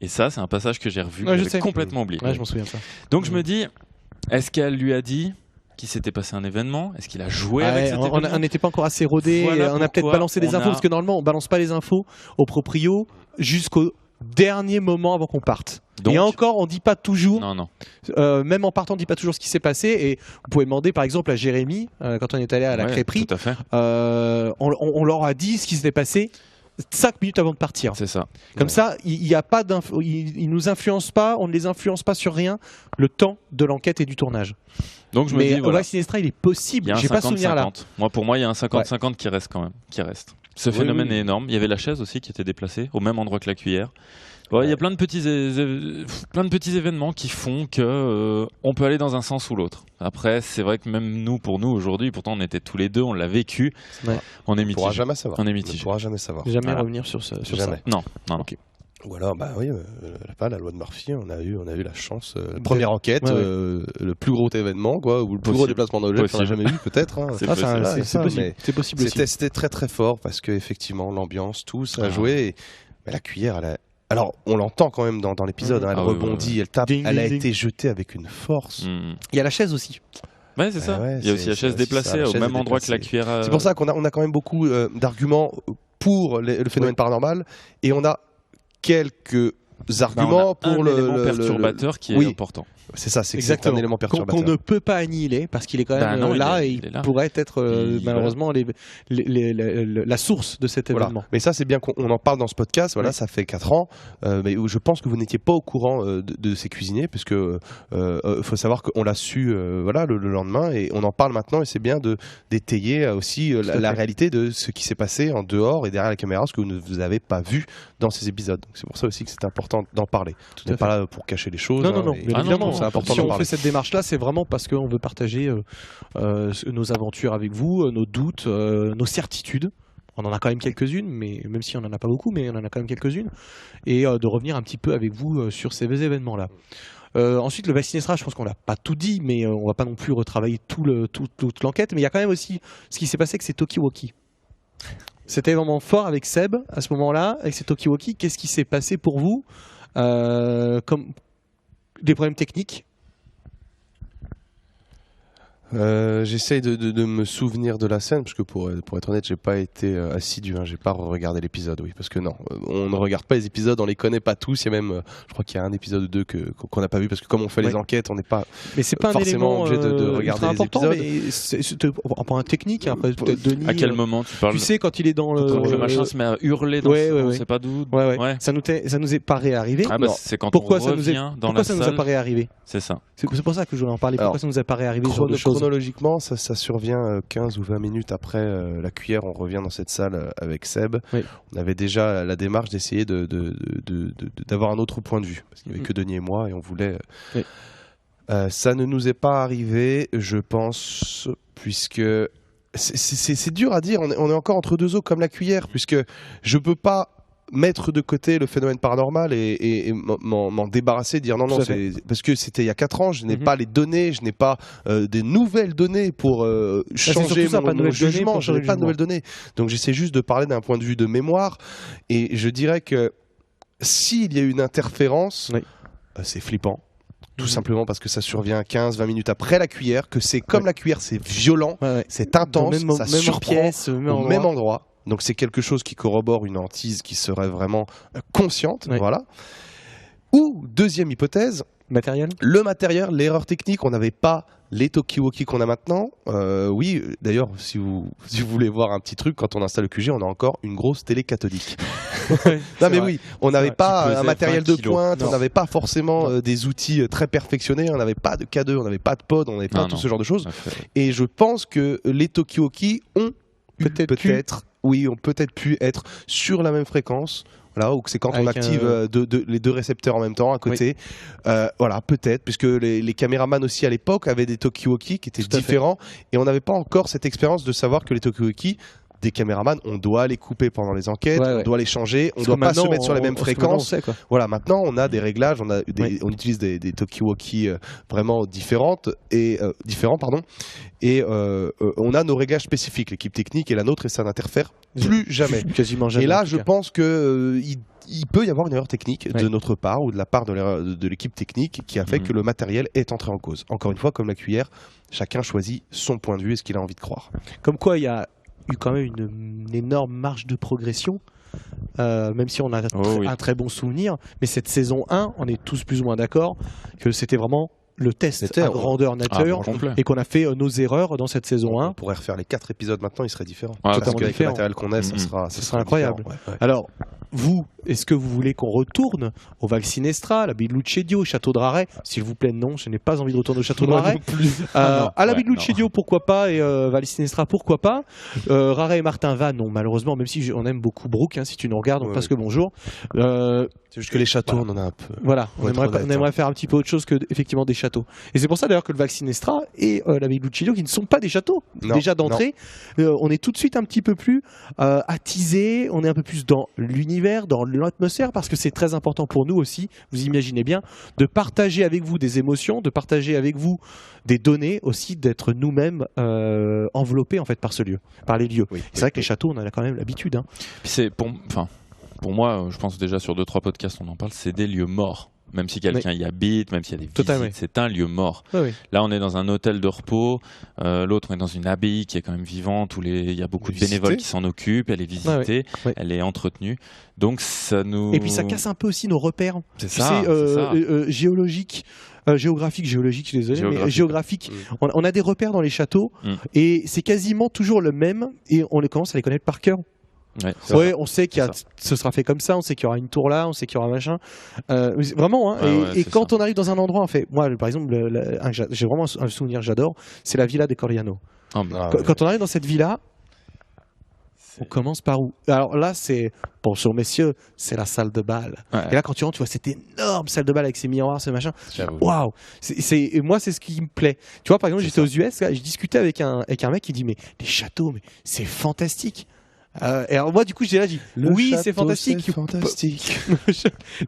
Et ça, c'est un passage que j'ai revu, Ouais, que je j'avais sais. complètement oublié. Ouais, je m'en souviens de ça. Donc je me dis, est-ce qu'elle lui a dit qu'il s'était passé un événement? Est-ce qu'il a joué avec Ouais, cet on événement? n'était pas encore assez rodé. Voilà On a peut-être pourquoi balancé des on infos, a- parce que normalement, on balance pas les infos au proprio jusqu'au dernier moment avant qu'on parte. Donc- Et encore, on dit pas toujours. Non, non. Même en partant, on dit pas toujours ce qui s'est passé. Et vous pouvez demander, par exemple, à Jérémy, quand on est allé à la Ouais, crêperie, tout à fait. on leur a dit ce qui s'était passé 5 minutes avant de partir. C'est ça. Comme Ouais. ça, il n'y a pas d'infos, ils nous influencent pas, on ne les influence pas sur rien le temps de l'enquête et du tournage. Donc je me Mais dis, voilà, Val Sinestra, il est il possible. y a un J'ai pas souvenir là. 50-50. Moi, pour moi, il y a un 50-50 qui reste quand même. Qui reste. Ce Oui, phénomène oui. est énorme. Il y avait la chaise aussi qui était déplacée au même endroit que la cuillère. Bon, il y a plein de petits événements qui font que on peut aller dans un sens ou l'autre. Après, c'est vrai que même nous, pour nous aujourd'hui, pourtant on était tous les deux, on l'a vécu. Ouais. On est On ne pourra mitigé. jamais savoir. On est On ne mitigé. pourra jamais savoir. Jamais Voilà. revenir sur ça. Jamais. Non, non, non. Ok. Ou alors, bah oui, la loi de Murphy, on a eu la chance. Première enquête, Ouais, ouais. le plus gros événement, quoi, ou le plus gros Possible. déplacement d'objet qu'on a Possible. jamais eu, peut-être. Hein. C'est Ah, ça, possible. c'est ça, possible. mais C'est possible aussi. C'était très très fort parce que effectivement l'ambiance, tout ça a Ah. joué. Mais la cuillère, alors on l'entend quand même dans l'épisode. Hein, elle Ah oui, rebondit, oui. elle tape. Ding, elle a ding, été jetée avec une force. Hmm. Il y a la chaise aussi. Ouais, c'est ça. Ah ouais, Il y a aussi c'est- la chaise c'est aussi ça, déplacée la au chaise même est endroit que la déplacée. cuillère. C'est pour ça qu'on a quand même beaucoup d'arguments pour le phénomène paranormal et on a quelques arguments on a pour un élément perturbateur qui est Oui. important. C'est ça, c'est que c'est Exactement. un élément Qu'on perturbateur. ne peut pas annihiler parce qu'il est quand Bah même non, là et il est là. pourrait être Il- malheureusement la source de cet Voilà. événement. Mais ça, c'est bien qu'on en parle dans ce podcast. Voilà, Oui. ça fait 4 ans. Mais je pense que vous n'étiez pas au courant de ces cuisiniers, puisque faut savoir qu'on l'a su voilà, le lendemain et on en parle maintenant. Et c'est bien d'étayer aussi à la fait. réalité de ce qui s'est passé en dehors et derrière la caméra, ce que vous ne vous avez pas vu dans ces épisodes. Donc, c'est pour ça aussi que c'est important d'en parler. On à n'est pas là pour cacher les choses. Non, non, non, et- bien Ah non, évidemment. non, c'est important Si d'en on parler. fait cette démarche-là, c'est vraiment parce qu'on veut partager nos aventures avec vous, nos doutes, nos certitudes. On en a quand même quelques-unes, mais même si on n'en a pas beaucoup, mais on en a quand même quelques-unes. Et de revenir un petit peu avec vous sur ces événements-là. Ensuite, le Val Sinestra, je pense qu'on l'a pas tout dit, mais on va pas non plus retravailler toute l'enquête. Mais il y a quand même aussi ce qui s'est passé avec ces Tokiwoki. C'était vraiment fort avec Seb à ce moment-là, avec ces Tokiwoki. Qu'est-ce qui s'est passé pour vous comme des problèmes techniques? J'essaye de me souvenir de la scène, parce que pour être honnête, j'ai pas été assidu, hein, j'ai pas regardé l'épisode, oui, parce que non, on ne regarde pas les épisodes, on les connaît pas tous. Il y a même, je crois qu'il y a un épisode ou deux qu'on n'a pas vu, parce que comme on fait les enquêtes, on n'est pas. Mais c'est pas forcément un obligé élément de regarder les important, épisodes. mais c'est un point technique. Hein, après, peut-être Denis. À quel moment tu parles? Tu sais, quand il est dans le machin se met à hurler dans on sait pas d'où. Ouais. Ça nous est pas réarrivé. Ah bah, c'est quand pourquoi on ça revient dans la ça nous a salle. pas réarrivé? C'est ça. C'est pour ça que je voulais en parler. Pourquoi Alors, ça nous a pas réarrivé ce genre de choses? Chronologiquement, ça survient 15 ou 20 minutes après la cuillère. On revient dans cette salle avec Seb. Oui. On avait déjà la démarche d'essayer d'avoir un autre point de vue, parce qu'il n'y avait que Denis et moi, et on voulait. Oui. Ça ne nous est pas arrivé, je pense, puisque c'est dur à dire. On est encore entre deux eaux comme la cuillère, puisque je peux pas mettre de côté le phénomène paranormal et m'en débarrasser, dire non, parce que c'était il y a 4 ans, je n'ai pas les données, je n'ai pas des nouvelles données pour changer mon jugement, je n'ai pas de nouvelles données. Donc j'essaie juste de parler d'un point de vue de mémoire, et je dirais que s'il y a une interférence, c'est flippant. Tout simplement parce que ça survient 15-20 minutes après la cuillère, que c'est comme la cuillère, c'est violent, c'est intense, ça surprend au même endroit. Donc c'est quelque chose qui corrobore une hantise qui serait vraiment consciente, voilà. Ou deuxième hypothèse, le matériel, l'erreur technique, on n'avait pas les talkie-walkie qu'on a maintenant. Oui, d'ailleurs, si vous voulez voir un petit truc, quand on installe le QG, on a encore une grosse télé cathodique. Non mais oui, on n'avait pas un matériel de pointe, on n'avait pas forcément des outils très perfectionnés, on n'avait pas de K2, on n'avait pas de pod, on n'avait pas tout ce genre de choses. Et je pense que les talkie-walkie ont ont peut-être pu être sur la même fréquence. Voilà, ou que c'est quand on active les deux récepteurs en même temps à côté. Voilà, peut-être, puisque les caméramans aussi à l'époque avaient des talkie-walkie qui étaient différents, et on n'avait pas encore cette expérience de savoir que les talkie-walkie des caméramans, on doit les couper pendant les enquêtes, on doit les changer, on ne doit pas se mettre sur les mêmes fréquences. Voilà, maintenant on a des réglages, on utilise des talkie-walkie vraiment différents, et on a nos réglages spécifiques, l'équipe technique et la nôtre, et ça n'interfère plus jamais. Quasiment jamais. Et là, je pense que il peut y avoir une erreur technique de notre part ou de la part de l'équipe technique qui a fait que le matériel est entré en cause. Encore une fois, comme la cuillère, chacun choisit son point de vue et ce qu'il a envie de croire. Comme quoi, il y a eu quand même une énorme marge de progression, même si on a un très bon souvenir, mais cette saison 1, on est tous plus ou moins d'accord que c'était vraiment le test à grandeur nature et qu'on a fait nos erreurs dans cette saison 1. On pourrait refaire les 4 épisodes maintenant, il serait différent. Parce qu'avec le matériel qu'on a, ça sera incroyable. Alors, vous, est-ce que vous voulez qu'on retourne au Val Sinestra, à l'abbaye de Lucedio, au château de Raret? S'il vous plaît, non, je n'ai pas envie de retourner au château de Raret. À l'abbaye de Lucedio, pourquoi pas, et Val Sinestra, pourquoi pas. Raret et Martin va, non, malheureusement, même si on aime beaucoup Brooke, si tu nous regardes, on passe que bonjour. C'est juste que les châteaux, on en a un peu. Voilà, on aimerait faire un petit peu autre chose que effectivement des châteaux. Et c'est pour ça d'ailleurs que le Val Sinestra et l'abbaye de Lucedio, qui ne sont pas des châteaux, déjà d'entrée, on est tout de suite un petit peu plus attisé, on est un peu plus dans l'univers, dans l'atmosphère, parce que c'est très important pour nous aussi, vous imaginez bien, de partager avec vous des émotions, de partager avec vous des données, aussi d'être nous-mêmes enveloppés en fait par ce lieu, par les lieux. C'est vrai que les châteaux, on en a quand même l'habitude. Puis c'est pour moi, je pense déjà sur 2-3 podcasts on en parle, c'est des lieux morts. Même si quelqu'un y habite, même s'il y a des visites, c'est un lieu mort. Là, on est dans un hôtel de repos. L'autre, on est dans une abbaye qui est quand même vivante, où il y a beaucoup de bénévoles qui s'en occupent. Elle est visitée, elle est entretenue. Donc, ça nous... Et puis, ça casse un peu aussi nos repères. Géographiques, géographiques. On a des repères dans les châteaux, et c'est quasiment toujours le même, et on les commence à les connaître par cœur. On sait ce sera fait comme ça, on sait qu'il y aura une tour là, on sait qu'il y aura machin. Vraiment, et quand on arrive dans un endroit, on fait. Moi, par exemple, j'ai vraiment un souvenir que j'adore, c'est la villa des Coriano. Quand on arrive dans cette villa, on commence par où? Alors là, c'est bonjour messieurs, c'est la salle de bal. Et là, quand tu rentres, tu vois cette énorme salle de bal avec ses miroirs, ce machin. Waouh! Moi, c'est ce qui me plaît. Tu vois, par exemple, j'étais aux US, là, je discutais avec un mec qui dit mais les châteaux, mais c'est fantastique. Et alors moi du coup j'ai dit oui c'est fantastique.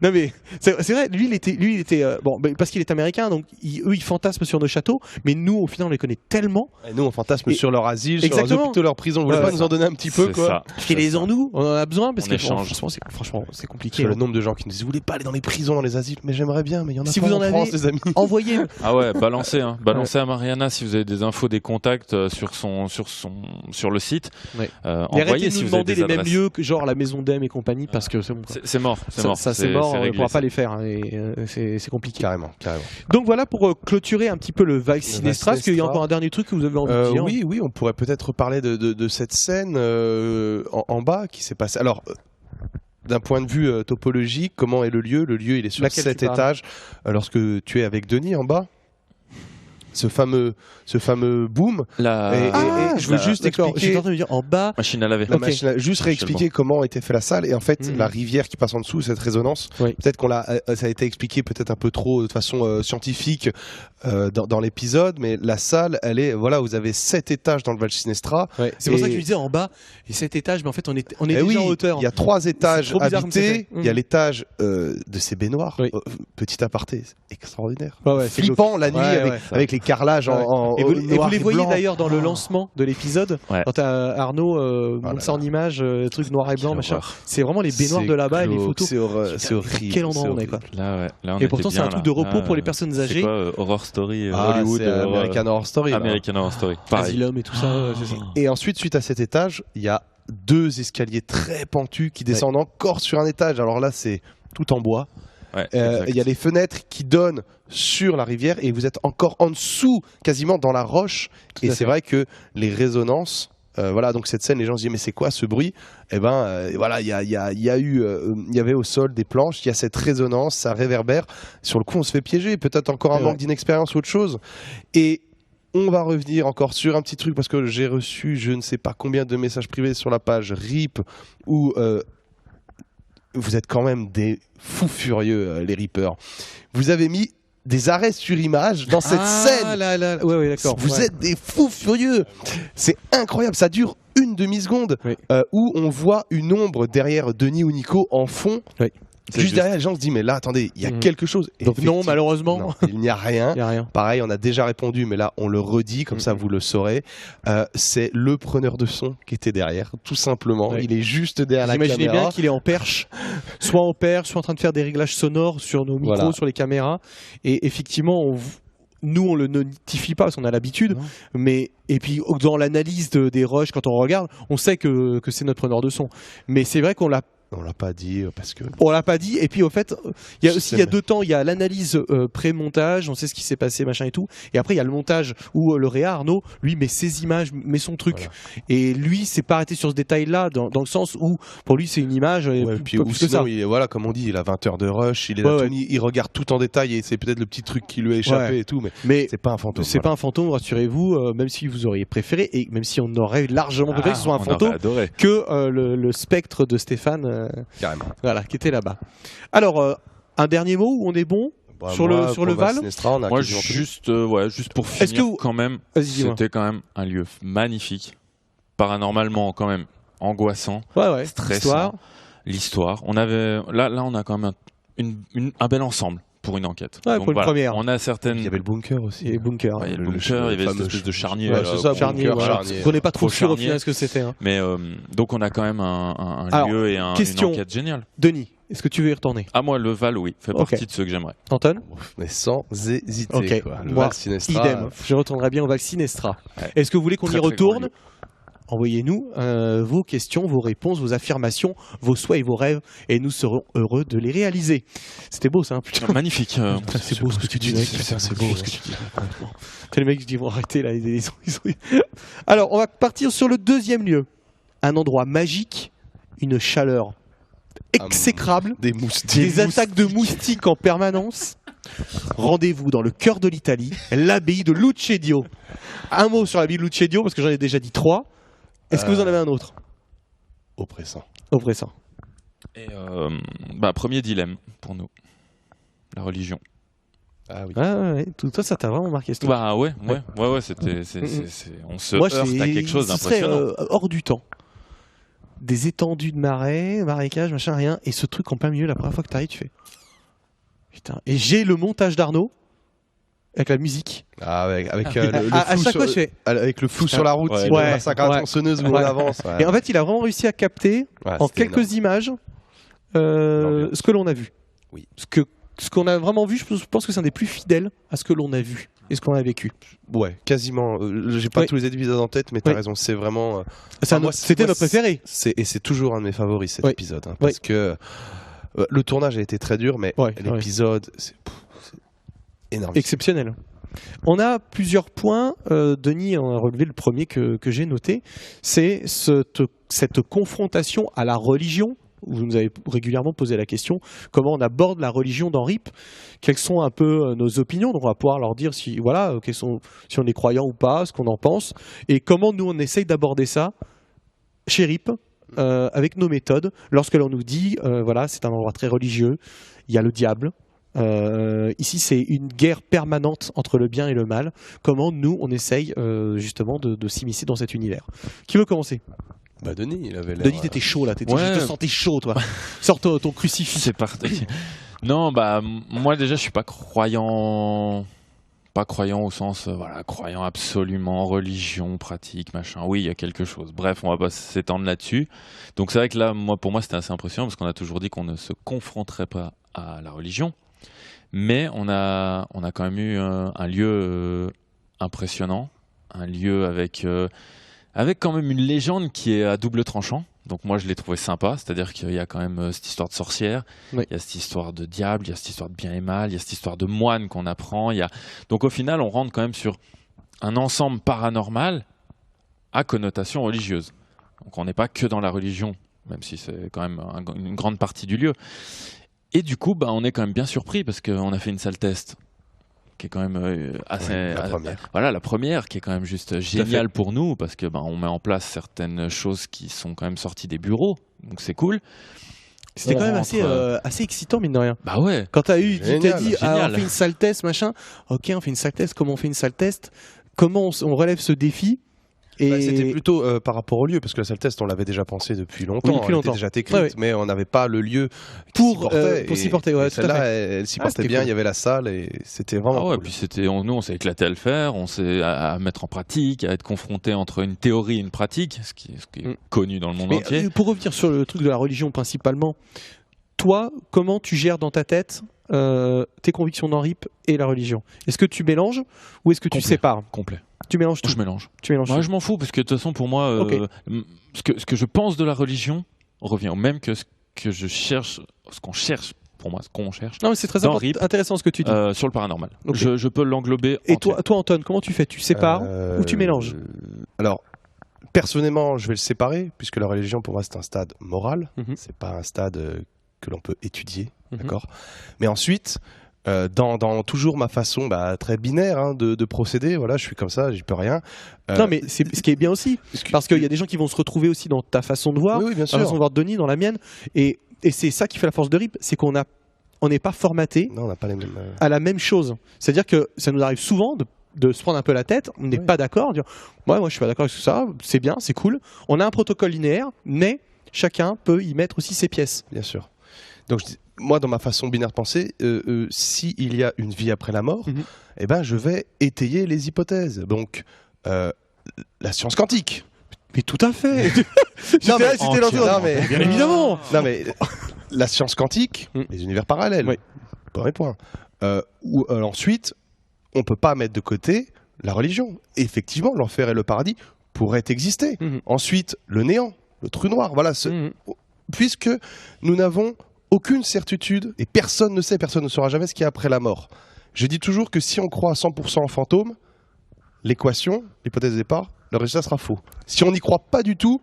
Non mais c'est vrai, lui il était bon parce qu'il est américain donc eux ils fantasment sur nos châteaux, mais nous au final on les connaît tellement. Et nous on fantasme sur leur asile, sur exactement. leurs hôpitaux, leurs prisons. Vous voulez pas nous en donner un petit peu quoi? Filez-en nous, on en a besoin parce On que échange. franchement c'est compliqué. Sur le nombre de gens qui nous disent vous voulez pas aller dans les prisons, dans les asiles, mais j'aimerais bien, mais il y en a Si pas vous en en avez, France, les amis. envoyez. Ah ouais, balancez à Mariana si vous avez des infos, des contacts sur le site. Ouais. Envoyez si nous vous avez demander des les mêmes adresses. lieux que genre la maison d'Em et compagnie parce que c'est bon. C'est mort, c'est mort. Ça c'est mort, on ne réglé, pourra ça. pas les faire hein, et c'est compliqué. Carrément. Donc voilà pour clôturer un petit peu le Val Sinestra. Est-ce qu'il y a Sinestra. encore un dernier truc que vous avez envie de dire? Oui, on pourrait peut-être reparler de cette scène en bas qui s'est passée. Alors, d'un point de vue topologique, comment est le lieu? Le lieu, il est sur Laquelle 7 tu parles étages. Lorsque tu es avec Denis en bas, ce fameux boom. La Et je veux juste expliquer. J'étais en train de me dire en bas. machine à laver. La machine à- juste réexpliquer comment était fait la salle et en fait Mhm. la rivière qui passe en dessous, cette résonance, Oui. peut-être ça a été expliqué peut-être un peu trop de façon scientifique dans l'épisode, mais la salle elle est voilà, vous avez 7 étages dans le Val Sinestra. C'est pour ça Et- que je disais en bas et 7 étages, mais en fait on est Eh déjà oui, en hauteur. il y a 3 étages trop bizarre comme c'est habités, fait. il y a l'étage de ces baignoires. Oui. Petit aparté, c'est extraordinaire. Ouais, c'est Flippant la nuit Ouais, avec les carrelages en Et vous noir les voyez blanc. d'ailleurs dans le lancement de l'épisode, Ouais. quand Arnaud monte là ça en image, truc noir et blanc, Quelle machin. horreur. C'est vraiment les baignoires C'est de là-bas et les glauque, photos. c'est horrible. Quel endroit c'est on est quoi. horrible. Là, on Et pourtant était c'est un bien, truc là. de repos Là, pour les personnes C'est âgées. quoi Horror Story, Ah, Hollywood, c'est American Horror Story. là. American Horror Story. Pareil. Asylum et tout ça, c'est ça. Et ensuite, suite à cet étage, il y a 2 escaliers très pentus qui descendent encore sur un étage. Alors là, c'est tout en bois. Ouais, Il y a les fenêtres qui donnent sur la rivière et vous êtes encore en dessous, quasiment dans la roche. Tout Et à c'est fait. vrai que les résonances, voilà, donc cette scène, les gens se disent mais c'est quoi ce bruit? Eh ben voilà, il y avait au sol des planches, il y a cette résonance, ça réverbère. Sur le coup, on se fait piéger, peut-être encore un Ouais. manque d'inexpérience ou autre chose. Et on va revenir encore sur un petit truc parce que j'ai reçu je ne sais pas combien de messages privés sur la page RIP où vous êtes quand même des fous furieux, les Reapers. Vous avez mis des arrêts sur image dans cette scène. Ouais, d'accord. Vous êtes des fous furieux. C'est incroyable. Ça dure une demi-seconde Oui. où on voit une ombre derrière Denis ou Nico en fond. Oui. Juste derrière, les gens se disent mais là, attendez, il y a Mhm. quelque chose. Et Donc non, effectivement, malheureusement, non, il n'y a rien. il n'y a rien. Pareil, on a déjà répondu, mais là, on le redit, comme ça, vous le saurez. C'est le preneur de son qui était derrière, tout simplement. Ouais. Il est juste derrière Vous la imaginez caméra. bien qu'il est en perche, soit en perche, soit en train de faire des réglages sonores sur nos micros, Voilà. sur les caméras. Et effectivement, nous, on le notifie pas parce qu'on a l'habitude. Non. Mais et puis dans l'analyse des rushs, quand on regarde, on sait que c'est notre preneur de son. Mais c'est vrai qu'on l'a On l'a pas dit parce que. On l'a pas dit. Et puis au fait, il y a Je aussi sais il y a même. 2 temps. Il y a l'analyse pré-montage, on sait ce qui s'est passé, machin et tout. Et après il y a le montage où le réa Arnaud, lui met ses images, met son truc. Voilà. Et lui, s'est pas arrêté sur ce détail-là, dans le sens où pour lui c'est une image. Et Ouais, plus- puis, pas ou plus que sinon, ça. il est, voilà, comme on dit, il a 20 heures de rush, il est Ouais, là, ouais. Tony, il regarde tout en détail et c'est peut-être le petit truc qui lui a échappé Ouais. et tout, mais Mais c'est pas un fantôme. c'est pas un fantôme, rassurez-vous, même si vous auriez préféré, et même si on aurait largement préféré que ce soit un on fantôme, aurait adoré. que le spectre de Stéphane, Carrément. voilà, qui était là-bas. Alors, un dernier mot où on est bon Bah, sur le pour Val Sinestra, on a Moi, quasiment tout dit. juste pour Est-ce finir, que quand même, Vas-y, dis-moi. c'était quand même un lieu magnifique, paranormalement quand même angoissant, Ouais, stressant. histoire. L'histoire. On a quand même un bel ensemble pour une enquête. Ouais, Donc pour une voilà, première. on a certaines. Il y avait le bunker aussi. Et bunker. Ouais, il y a le le bunker, il y avait cette fameux espèce de charnier. Ouais, là, c'est ça, au Charnier, bunker, voilà. charnier. On n'est pas trop Faux sûr au charnier. final ce que c'était. Hein. Mais donc on a quand même un Alors, lieu et une question. enquête géniale. Denis, est-ce que tu veux y retourner? Ah moi le Val oui, fait Ok. partie de ceux que j'aimerais. Anton? Mais sans hésiter. Ok. Quoi. Le Moi, Val Sinestra, Idem. Je retournerai bien au Val Sinestra. Ouais. Est-ce que vous voulez qu'on Très, y très retourne? grand lieu. Envoyez-nous vos questions, vos réponses, vos affirmations, vos souhaits et vos rêves, et nous serons heureux de les réaliser. C'était beau ça, hein, putain. Magnifique. Putain, c'est beau ce que tu dis, mec. Putain, c'est beau ce que tu dis. Les mecs, ils vont arrêter là. Alors, on va partir sur le deuxième lieu. Un endroit magique, une chaleur exécrable, Des moustiques. des attaques de moustiques en permanence. Rendez-vous dans le cœur de l'Italie, l'abbaye de Lucedio. Un mot sur l'abbaye de Lucedio, parce que j'en ai déjà dit 3. Est-ce que vous en avez un autre? Oppressant. Oppressant. Et premier dilemme pour nous. La religion. Ah oui. Ah ouais, tout ça, ça t'a vraiment marqué ce truc. Bah ouais, c'était on se Moi, heurte à quelque chose ce serait d'impressionnant. hors du temps. des étendues de marécages, machin, rien. Et ce truc en plein milieu, la première fois que t'arrives, tu fais putain. Et j'ai le montage d'Arnaud avec la musique. Ah, avec À chaque fois, je fais. avec le flou sur la route, Ouais, il ouais, va s'incarner ouais. tronçonneuse où on avance. Ouais. Et en fait, il a vraiment réussi à capter Ouais, en c'était quelques images L'ambiance. ce que l'on a vu. Oui. Ce qu'on a vraiment vu, je pense que c'est un des plus fidèles à ce que l'on a vu et ce qu'on a vécu. Ouais, quasiment. J'ai pas Oui. tous les épisodes en tête, mais t'as Oui. raison. C'est vraiment. C'était notre préféré. Et c'est toujours un de mes favoris cet Oui. épisode, hein, Oui. parce que le tournage a été très dur, mais Ouais, l'épisode, c'est énorme. Exceptionnel. On a plusieurs points. Denis en a relevé le premier que j'ai noté. C'est cette confrontation à la religion. Vous nous avez régulièrement posé la question comment on aborde la religion dans RIP, quelles sont un peu nos opinions, donc on va pouvoir leur dire si on est croyant ou pas, ce qu'on en pense, et comment nous on essaye d'aborder ça chez RIP avec nos méthodes, lorsque l'on nous dit voilà, c'est un endroit très religieux, il y a le diable. Ici c'est une guerre permanente entre le bien et le mal. Comment nous on essaye justement de s'immiscer dans cet univers. Qui veut commencer? Bah Denis, il avait l'air. Denis, t'étais chaud là, Ouais. je te sentais chaud toi. Sors ton crucifix. C'est parti. Non, bah moi déjà je suis pas croyant au sens voilà, croyant absolument en religion, pratique, machin. Oui, il y a quelque chose. Bref, on va pas s'étendre là-dessus. Donc c'est vrai que là pour moi c'était assez impressionnant parce qu'on a toujours dit qu'on ne se confronterait pas à la religion. Mais on a quand même eu un lieu impressionnant, un lieu avec quand même une légende qui est à double tranchant. Donc moi je l'ai trouvé sympa, c'est-à-dire qu'il y a quand même cette histoire de sorcière, Oui. il y a cette histoire de diable, il y a cette histoire de bien et mal, il y a cette histoire de moine qu'on apprend. Donc au final on rentre quand même sur un ensemble paranormal à connotation religieuse. Donc on n'est pas que dans la religion, même si c'est quand même une grande partie du lieu. Et du coup on est quand même bien surpris parce qu'on a fait une salle test qui est quand même assez la première. voilà la première qui est quand même juste géniale pour nous parce que on met en place certaines choses qui sont quand même sorties des bureaux, donc c'est cool. C'était On quand même rentre, assez excitant mine de rien. Bah ouais. Quand tu t'as dit génial. on fait une salle test machin, ok on fait une salle test, comment on fait une salle test, comment on relève ce défi. Et Bah, c'était plutôt par rapport au lieu, parce que la salle test, on l'avait déjà pensé depuis longtemps. Oui, depuis Elle longtemps. était déjà écrite, Ouais, ouais. mais on n'avait pas le lieu pour s'y porter. Ouais, et tout à celle-là, fait. elle s'y portait c'était bien. cool. Il y avait la salle et c'était vraiment Ah ouais, cool. puis nous on s'est éclaté à le faire, on s'est à mettre en pratique, à être confronté entre une théorie et une pratique, ce qui est connu dans le monde Mais entier. pour revenir sur le truc de la religion principalement, toi, comment tu gères dans ta tête tes convictions dans RIP et la religion? Est-ce que tu mélanges ou est-ce que tu Complet. sépares? Complet. Tu mélanges tout. Je mélange. Tu mélanges Moi, tout. je m'en fous parce que de toute façon pour moi, Ok. ce que je pense de la religion revient au même que ce que je cherche, ce qu'on cherche. Pour moi, ce qu'on cherche Non, mais c'est très dans RIP, intéressant ce que tu dis. sur le paranormal. Ok. Je peux l'englober. Et entier. toi, Anton, comment tu fais? Tu sépares ou tu mélanges? Alors, personnellement, je vais le séparer, puisque la religion, pour moi, c'est un stade moral. Mhm. C'est pas un stade que l'on peut étudier, Mhm. d'accord. Mais ensuite, dans toujours ma façon très binaire de procéder, voilà, je suis comme ça, j'y peux rien. Non, mais c'est ce qui est bien aussi. Parce qu'il y a des gens qui vont se retrouver aussi dans ta façon de voir, Oui, bien dans la façon sûr. de voir de Denis, dans la mienne. Et c'est ça qui fait la force de RIP, c'est qu'on n'est pas formaté Non, on n'a pas les mêmes. à la même chose. C'est-à-dire que ça nous arrive souvent de se prendre un peu la tête, on n'est Oui. pas d'accord, on dit ouais, moi je suis pas d'accord avec ça, c'est bien, c'est cool. On a un protocole linéaire, mais chacun peut y mettre aussi ses pièces. Bien sûr. Donc, moi, dans ma façon binaire de penser, s'il y a une vie après la mort, Mhm. eh ben, je vais étayer les hypothèses. Donc, la science quantique. Mais tout à fait. Non, mais- J'étais lancé dans- Non, mais- Bien évidemment. Non, mais la science quantique, Mm. les univers parallèles, Oui. premier point. Ensuite, on peut pas mettre de côté la religion. Effectivement, l'enfer et le paradis pourraient exister. Mhm. Ensuite, le néant, le trou noir. Voilà, Mhm. puisque nous n'avons aucune certitude et personne ne sait, personne ne saura jamais ce qu'il y a après la mort. Je dis toujours que si on croit à 100% en fantôme, l'équation, l'hypothèse de départ, le résultat sera faux. Si on n'y croit pas du tout,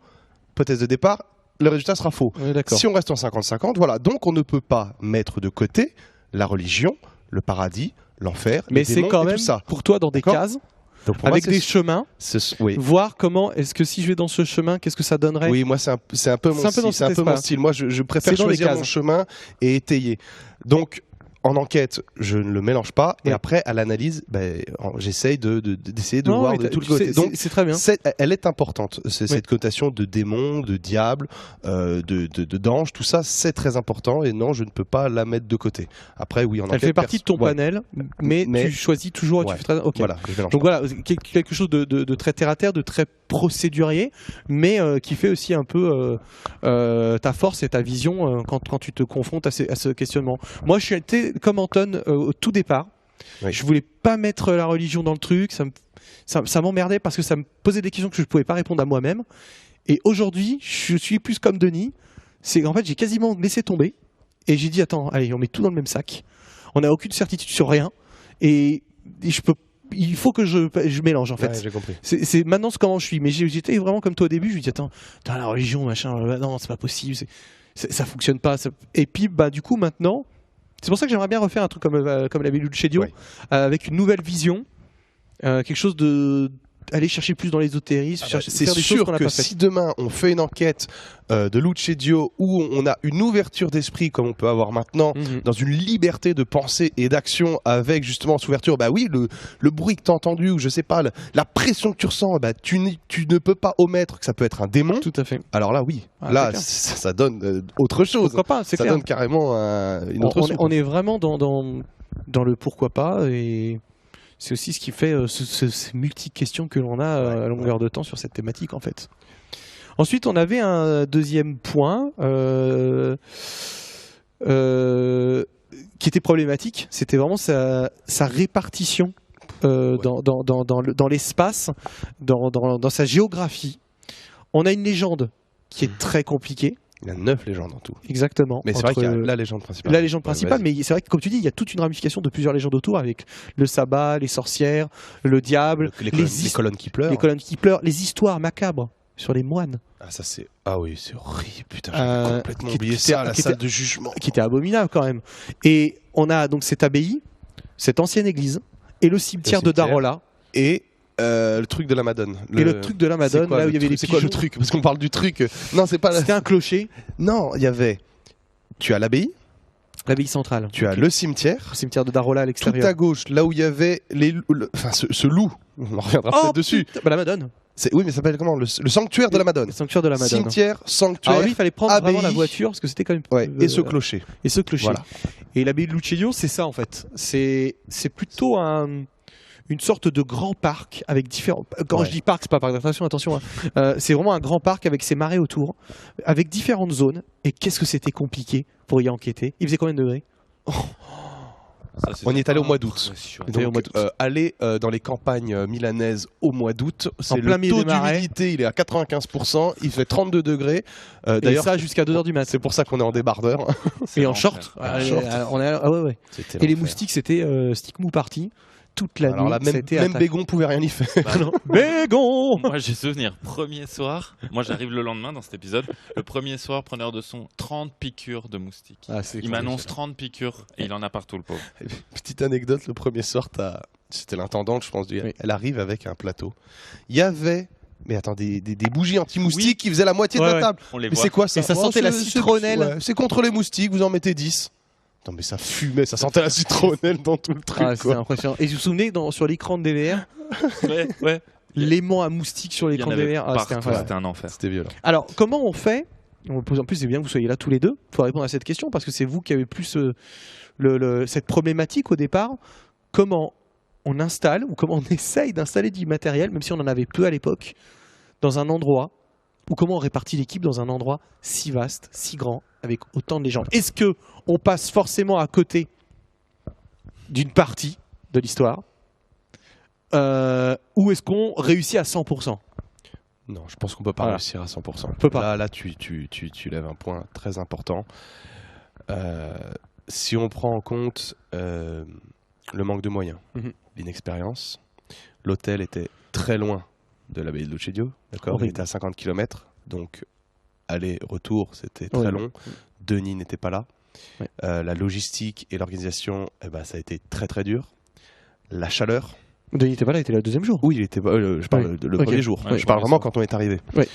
hypothèse de départ, le résultat sera faux. On est d'accord. Si on reste en 50-50, voilà. Donc on ne peut pas mettre de côté la religion, le paradis, l'enfer, Mais les c'est démons quand et même tout ça. pour toi dans des D'accord. cases, Donc pour moi, avec c'est- des chemins, oui. voir comment est-ce que si je vais dans ce chemin, qu'est-ce que ça donnerait. Oui, moi c'est un peu mon C'est un peu dans style. C'est un cet peu mon espace. style. Moi, je préfère C'est dans les choisir cases. mon chemin et étayer. Donc, en enquête, je ne le mélange pas. Et Ouais. après, à l'analyse, j'essaye d'essayer de Non, voir mais de tout le côté. Donc, c'est très bien. elle est importante. Cette connotation de démon, de diable, d'ange, tout ça, c'est très important. Et non, je ne peux pas la mettre de côté. Après, oui, en enquête. Elle fait partie de ton ouais. panel, mais tu choisis toujours. Ouais. Tu fais très... Ok. Voilà, je mélange Donc pas. voilà, quelque chose de très terre à terre, de très procédurier, mais qui fait aussi un peu ta force et ta vision quand tu te confrontes à ce questionnement. Moi, je suis été comme Anton au tout départ. Oui. Je voulais pas mettre la religion dans le truc, ça m'emmerdait parce que ça me posait des questions que je pouvais pas répondre à moi-même. Et aujourd'hui, je suis plus comme Denis. C'est en fait, j'ai quasiment laissé tomber et j'ai dit attends, allez, on met tout dans le même sac. On n'a aucune certitude sur rien et il faut que je mélange en fait. Ouais, j'ai compris. C'est maintenant comment je suis, mais j'étais vraiment comme toi au début. Je me dis attends, la religion machin, non c'est pas possible, ça fonctionne pas. Et puis du coup maintenant, c'est pour ça que j'aimerais bien refaire un truc comme l'avait Lucedio, avec une nouvelle vision, quelque chose de aller chercher plus dans l'ésotérisme, C'est faire des choses sûr qu'on n'a que pas faites. si demain on fait une enquête de Lucedio où on a une ouverture d'esprit comme on peut avoir maintenant, dans une liberté de pensée et d'action avec justement cette ouverture, le bruit que tu as entendu ou je sais pas, la pression que tu ressens, tu ne peux pas omettre que ça peut être un démon. Tout à fait. Alors là oui, Ah, là c'est ça donne autre chose. Pourquoi pas, c'est Ça clair. donne carrément une autre soupe. On est vraiment dans le pourquoi pas et c'est aussi ce qui fait ces multi-questions que l'on a à longueur de temps sur cette thématique en fait. Ensuite, on avait un deuxième point qui était problématique. C'était vraiment sa répartition dans l'espace, dans sa géographie. On a une légende qui est très compliquée. Il y a 9 légendes en tout. Exactement. Mais c'est vrai qu'il y a la légende principale. La légende principale, vas-y. mais c'est vrai que comme tu dis, il y a toute une ramification de plusieurs légendes autour avec le sabbat, les sorcières, le diable, les colonnes qui pleurent. les colonnes qui pleurent, les histoires macabres sur les moines. Ah ça c'est oui, c'est horrible. Putain, j'avais complètement oublié qui ça, était- la qui salle était- de jugement. Qui était abominable quand même. Et on a donc cette abbaye, cette ancienne église, et le cimetière de cimetière. Darola, Et le truc de la Madone. et le truc de la Madone, C'est quoi, là où le il y avait truc les C'est quoi le pigeons. truc Parce qu'on parle du truc. Non, c'est pas. C'était un clocher, Non, il y avait. Tu as l'abbaye, l'abbaye centrale. tu as le cimetière. Le cimetière de Darola à Tout l'extérieur. à gauche, là où il y avait ce loup. On en reviendra peut-être dessus. putain, la Madone. Oui, mais ça s'appelle comment le sanctuaire de la Madone. Le sanctuaire de la Madone. Cimetière, sanctuaire. Alors lui, il fallait prendre abbaye. vraiment la voiture parce que c'était quand même. Ouais, et ce clocher. Et ce clocher. Voilà. Et l'abbaye de Lucedio, c'est ça en fait. C'est plutôt une sorte de grand parc avec différents. Quand Ouais. je dis parc, c'est pas parc d'attraction, attention. Hein. C'est vraiment un grand parc avec ses marais autour, avec différentes zones. Et qu'est-ce que c'était compliqué pour y enquêter. Il faisait combien de degrés? On y est allé au mois d'août. allé au mois Donc, d'août. aller dans les campagnes milanaises au mois d'août, c'est plein le milieu taux des marais. d'humidité, il est à 95%, il fait 32 degrés. Et D'ailleurs, ça jusqu'à 2h du matin. c'est pour ça qu'on est en débardeur. Et en short. Ouais. Et les moustiques, c'était stick mou party. Toute la Alors nuit, là, même c'était même attaque. Bégon pouvait rien y faire. Bégon. Moi, j'ai souvenir, premier soir, moi j'arrive le lendemain dans cet épisode, le premier soir, preneur de son, 30 piqûres de moustiques. Ah, c'est Il m'annonce 30 piqûres et il en a partout, le pauvre. Petite anecdote, le premier soir, c'était l'intendante, je pense, Oui. elle arrive avec un plateau. Il y avait, mais attends, des bougies anti-moustiques qui faisaient la moitié de Ouais, la ouais. table. On les Mais voit. c'est quoi ça Et ça sentait la citronnelle. ouais, c'est contre les moustiques, vous en mettez 10. Non mais ça fumait, ça sentait la citronnelle dans tout le truc. Ah, c'est quoi. impressionnant. Et vous vous souvenez, sur l'écran de DVR, Ouais. l'aimant à moustique sur Il y l'écran en de avait DVR, partout, c'était incroyable. c'était un enfer. C'était violent. Alors, comment on fait? En plus, c'est bien que vous soyez là tous les deux pour répondre à cette question parce que c'est vous qui avez plus cette problématique au départ. Comment on installe ou comment on essaye d'installer du matériel, même si on en avait peu à l'époque, dans un endroit, ou comment on répartit l'équipe dans un endroit si vaste, si grand, avec autant de légendes? Est-ce que on passe forcément à côté d'une partie de l'histoire ou est-ce qu'on réussit à 100%? Non, je pense qu'on peut pas Voilà. réussir à 100%. On peut pas. Là, tu lèves un point très important. Si on prend en compte le manque de moyens, l'inexpérience, l'hôtel était très loin de l'abbaye de Lucedio, d'accord. Il Horrible. était à 50 km, donc aller-retour, c'était très Horrible. long. Denis n'était pas là. Ouais. La logistique et l'organisation, ça a été très très dur. La chaleur. Denis n'était pas là, il était là le deuxième jour. Oui, il était. Je parle Oui. le Ok. premier jour. Ouais, Je parle premier vraiment soir. quand on est arrivé. Oui.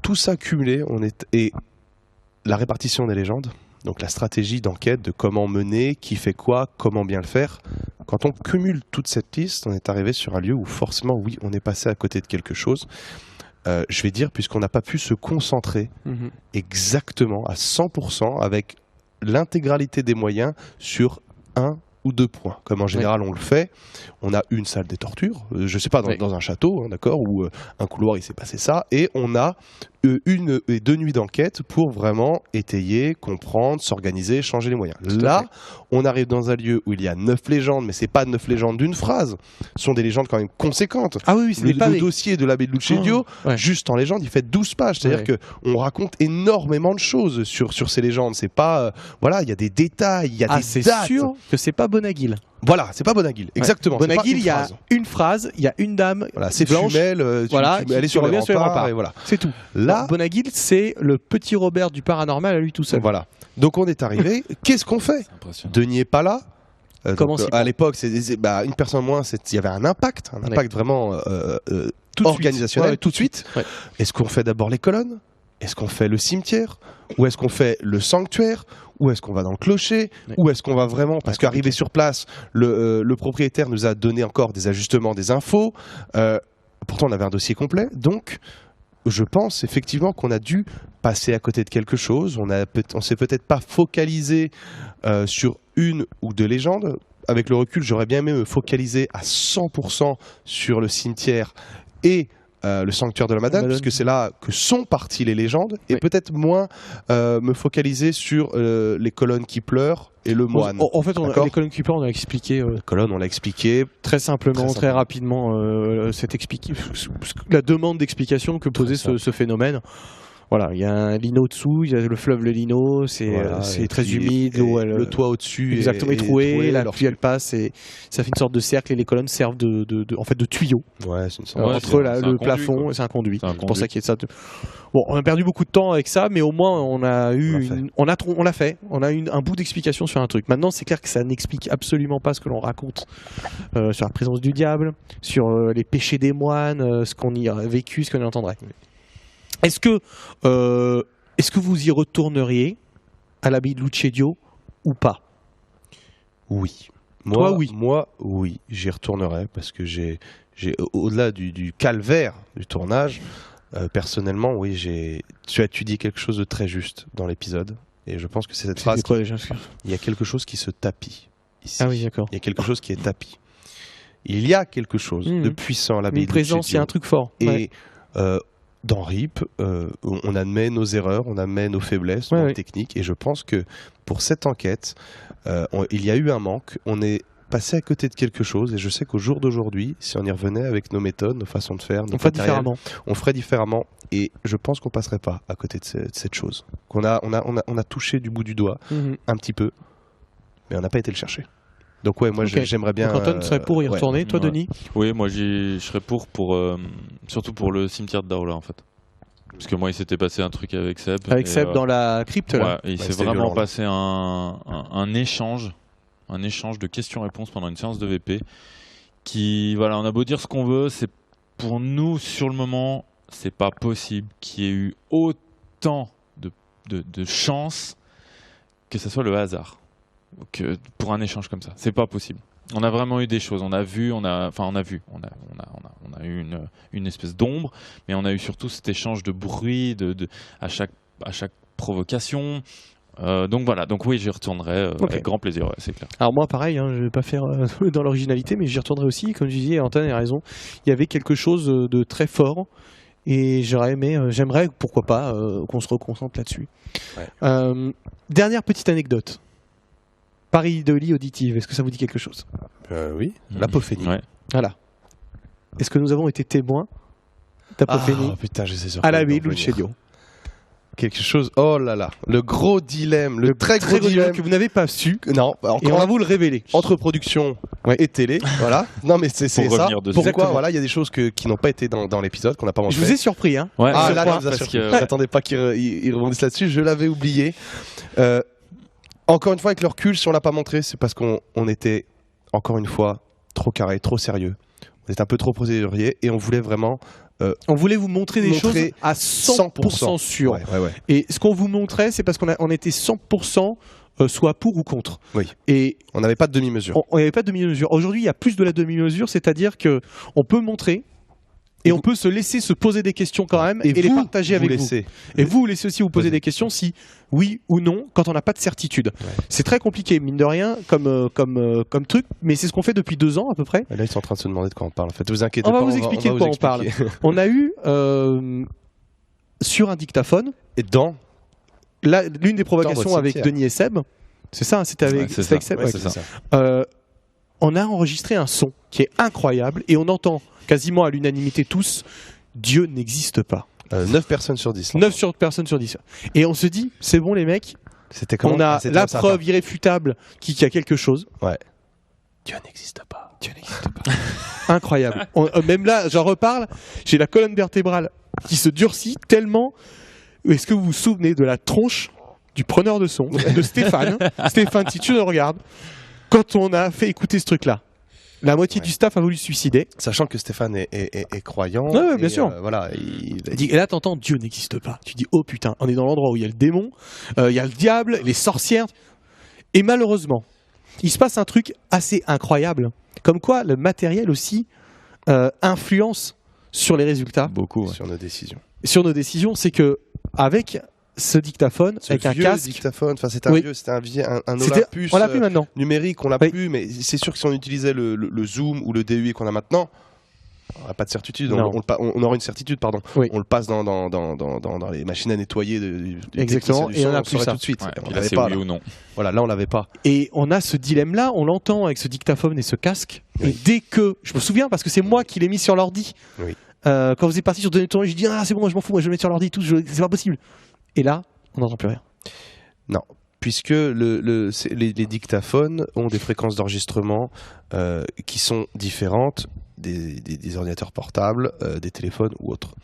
Tout ça cumulé, et la répartition des légendes, Donc la stratégie d'enquête de comment mener, qui fait quoi, comment bien le faire. Quand on cumule toute cette liste, on est arrivé sur un lieu où forcément, oui, on est passé à côté de quelque chose. Je vais dire, puisqu'on n'a pas pu se concentrer exactement à 100% avec l'intégralité des moyens sur un ou 2 points, comme en général on le fait. On a une salle des tortures, je sais pas, dans un château, hein, d'accord, où un couloir il s'est passé ça, et on a 1 et 2 nuits d'enquête pour vraiment étayer, comprendre, s'organiser, changer les moyens. Là, on arrive dans un lieu où il y a 9 légendes, mais c'est pas 9 légendes d'une phrase, ce sont des légendes quand même conséquentes. Ah oui, c'est Le dossier de l'abbé de Lucedio, juste en légende, il fait 12 pages, c'est-à-dire que on raconte énormément de choses sur ces légendes. C'est pas, voilà, il y a des détails, il y a des dates. C'est sûr que c'est pas Bonaguil. Voilà, c'est pas Bonaguil, exactement. Bonaguil, il y a une phrase, il y a une dame. Voilà, c'est blanche, Fumel, elle est sur les remparts, et voilà. C'est tout. Là, Bonaguil, c'est le petit Robert du paranormal à lui tout seul. Voilà. Donc on est arrivé. Qu'est-ce qu'on fait ? Denis est pas là. À l'époque, une personne moins, il y avait un impact vraiment organisationnel tout de suite. Est-ce qu'on fait d'abord les colonnes ? Est-ce qu'on fait le cimetière ? Ou est-ce qu'on fait le sanctuaire ? Ou est-ce qu'on va dans le clocher ? Ou est-ce qu'on va vraiment... Parce qu'arrivé sur place, le propriétaire nous a donné encore des ajustements, des infos. Pourtant, on avait un dossier complet. Donc, je pense effectivement qu'on a dû passer à côté de quelque chose. On s'est peut-être pas focalisé sur une ou 2 légendes. Avec le recul, j'aurais bien aimé me focaliser à 100% sur le cimetière et le sanctuaire de la Madone, puisque c'est là que sont parties les légendes, et peut-être moins me focaliser sur les colonnes qui pleurent et le moine. En fait, les colonnes qui pleurent, on a expliqué. Les colonnes, on l'a expliqué très simplement, très rapidement, la demande d'explication que posait ce phénomène. Voilà, il y a un lino dessous, il y a le fleuve le Lino, c'est très humide, le toit au-dessus est troué, la pluie elle passe et ça fait une sorte de cercle et les colonnes servent de tuyaux entre le plafond, c'est un conduit. C'est pour ça qu'il y a ça. Bon, on a perdu beaucoup de temps avec ça, mais au moins on a eu on l'a fait, on a eu un bout d'explication sur un truc. Maintenant, c'est clair que ça n'explique absolument pas ce que l'on raconte sur la présence du diable, sur les péchés des moines, ce qu'on y a vécu, ce qu'on y entendrait. Est-ce que vous y retourneriez à l'abbaye de Lucedio ou pas ? Oui. Toi, oui. Moi, oui. J'y retournerai parce que j'ai au-delà du calvaire du tournage, personnellement, oui, tu dis quelque chose de très juste dans l'épisode. Et je pense que c'est cette phrase. Quoi, déjà, il y a quelque chose qui se tapit ici. Ah oui, d'accord. Il y a quelque chose qui est tapis. Il y a quelque chose de puissant à l'abbaye de Lucedio. Une présence, il y a un truc fort. Et dans RIP, on admet nos erreurs, on admet nos faiblesses, nos techniques, et je pense que pour cette enquête, il y a eu un manque, on est passé à côté de quelque chose, et je sais qu'au jour d'aujourd'hui, si on y revenait avec nos méthodes, nos façons de faire, on ferait différemment, et je pense qu'on passerait pas à côté de cette chose. On a touché du bout du doigt, un petit peu, mais on n'a pas été le chercher. Donc ouais, moi j'aimerais bien. Donc Anton serait pour y retourner, toi Denis ? Oui, moi je serais pour surtout pour le cimetière de Daola en fait. Parce que moi il s'était passé un truc avec Seb. Avec Seb dans la crypte là. Et il s'est vraiment passé un échange de questions-réponses pendant une séance de VP qui, voilà, on a beau dire ce qu'on veut, c'est pour nous sur le moment, c'est pas possible qu'il y ait eu autant de chance que ce soit le hasard. Que pour un échange comme ça, c'est pas possible. On a vraiment eu des choses, on a eu une espèce d'ombre, mais on a eu surtout cet échange de bruit à chaque provocation. Donc voilà, donc oui, j'y retournerai avec grand plaisir, c'est clair. Alors moi pareil, je vais pas faire dans l'originalité, mais j'y retournerai aussi, comme je disais, Antoine a raison, il y avait quelque chose de très fort et j'aimerais pourquoi pas qu'on se reconcentre là-dessus. Dernière petite anecdote. Pareidolie auditive, est-ce que ça vous dit quelque chose ? Oui, l'apophénie. Voilà. Est-ce que nous avons été témoins d'apophénie à l'abbaye de Lucedio ? Quelque chose, oh là là, le gros dilemme, le très gros dilemme que vous n'avez pas su. Non, et on va vous le révéler. Entre production et télé, voilà. Non mais c'est ça. Pourquoi voilà, il y a des choses qui n'ont pas été dans l'épisode, qu'on n'a pas mentionné. Je vous ai surpris, hein. Ouais, là, parce que j'attendais pas qu'ils rebondissent là-dessus, je l'avais oublié. Encore une fois, avec le recul, si on l'a pas montré, c'est parce qu'on était, encore une fois, trop carré, trop sérieux. On était un peu trop procédurier et on voulait vraiment On voulait vous montrer des choses Montrer à 100% sûres. Ouais. Et ce qu'on vous montrait, c'est parce qu'on était 100% soit pour ou contre. Oui. Et On n'avait pas de demi-mesure. on n'avait pas de demi-mesure. Aujourd'hui, il y a plus de la demi-mesure, c'est-à-dire que on peut montrer et on peut se laisser se poser des questions quand même et les partager avec vous. Et vous laissez aussi vous poser des questions si oui ou non quand on n'a pas de certitude. Ouais. C'est très compliqué, mine de rien, comme truc, mais c'est ce qu'on fait depuis 2 ans à peu près. Et là, ils sont en train de se demander de quoi on parle. En fait, vous inquiétez On pas. va vous expliquer de quoi on parle. On a eu sur un dictaphone. Et dans L'une des provocations votre avec cimetière. Denis et Seb, c'est ça, c'était avec, Ouais, c'est c'était avec ça. Seb. Ouais, Ouais. c'est ça. On a enregistré un son qui est incroyable et on entend quasiment à l'unanimité tous Dieu n'existe pas. 9 personnes sur 10. 9 personnes sur 10. Et on se dit, c'est bon les mecs, C'était comment on a c'était la comme ça, preuve irréfutable qu'il y a quelque chose. Ouais. Dieu n'existe pas. Dieu n'existe pas. Incroyable. Même là, j'en reparle, j'ai la colonne vertébrale qui se durcit tellement. Est-ce que vous vous souvenez de la tronche du preneur de son, de Stéphane Stéphane, si tu le regardes, quand on a fait écouter ce truc-là, la moitié du staff a voulu se suicider. Sachant que Stéphane est croyant. Ouais, bien sûr. Voilà. Et là, t'entends Dieu n'existe pas. Tu dis, oh putain, on est dans l'endroit où il y a le démon, il y a le diable, les sorcières. Et malheureusement, il se passe un truc assez incroyable. Comme quoi, le matériel aussi influence sur les résultats, Beaucoup. Ouais. Sur nos décisions. sur nos décisions. C'est que avec ce dictaphone, Ce avec un vieux casque, dictaphone, enfin c'était un Oui. vieux, c'était un c'était- Olympus on l'a plus maintenant. numérique, on l'a Oui. plus, mais c'est sûr que si on utilisait le zoom ou le DUI qu'on a maintenant, on n'aurait pas de certitude, Non. on aurait une certitude, pardon. Oui. On le passe dans les machines à nettoyer du Exactement, technicien du et son, on a le plus saurait ça. tout de suite. Ouais, On puis là, l'avait c'est pas, oui là. ou non. Voilà, là on l'avait pas. Et on a ce dilemme-là, on l'entend avec ce dictaphone et ce casque. Oui. Et dès que, je me souviens parce que c'est moi qui l'ai mis sur l'ordi. Oui. Quand vous êtes parti sur Donner Tournée, j'ai dit ah c'est bon, moi je m'en fous, moi je vais le mettre sur l'ordi, tout, c'est pas possible. Et là, on n'entend plus rien. Puisque les dictaphones ont des fréquences d'enregistrement qui sont différentes des ordinateurs portables, des téléphones ou autres.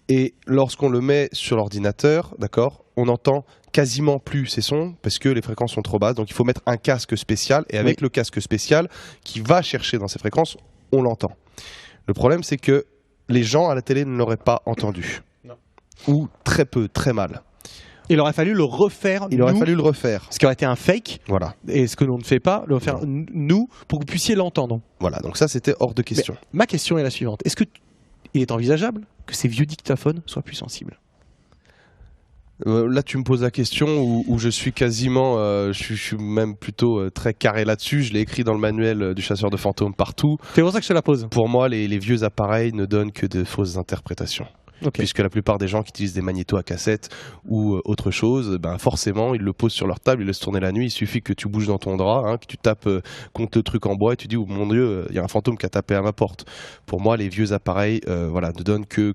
Et lorsqu'on le met sur l'ordinateur, d'accord, on entend quasiment plus ces sons parce que les fréquences sont trop basses. Donc il faut mettre un casque spécial et avec le casque spécial qui va chercher dans ces fréquences, on l'entend. Le problème, c'est que les gens à la télé ne l'auraient pas entendu. Non. Ou très peu, très mal. Il aurait fallu le refaire. Il aurait nous, fallu le refaire. ce qui aurait été un fake, Voilà. et ce que l'on ne fait pas, le refaire nous pour que vous puissiez l'entendre. Voilà. Donc ça, c'était hors de question. Ma question est la suivante est-ce que il est envisageable que ces vieux dictaphones soient plus sensibles? Là, tu me poses la question où je suis quasiment, je suis même plutôt très carré là-dessus. Je l'ai écrit dans le manuel du chasseur de fantômes partout. C'est pour ça que je te la pose. Pour moi, les vieux appareils ne donnent que de fausses interprétations. Ok. Puisque la plupart des gens qui utilisent des magnétos à cassette ou autre chose, ben forcément, ils le posent sur leur table, ils laissent tourner la nuit. Il suffit que tu bouges dans ton drap, hein, que tu tapes contre le truc en bois et tu dis oh mon Dieu, il y a un fantôme qui a tapé à ma porte. Pour moi, les vieux appareils, voilà, ne donnent que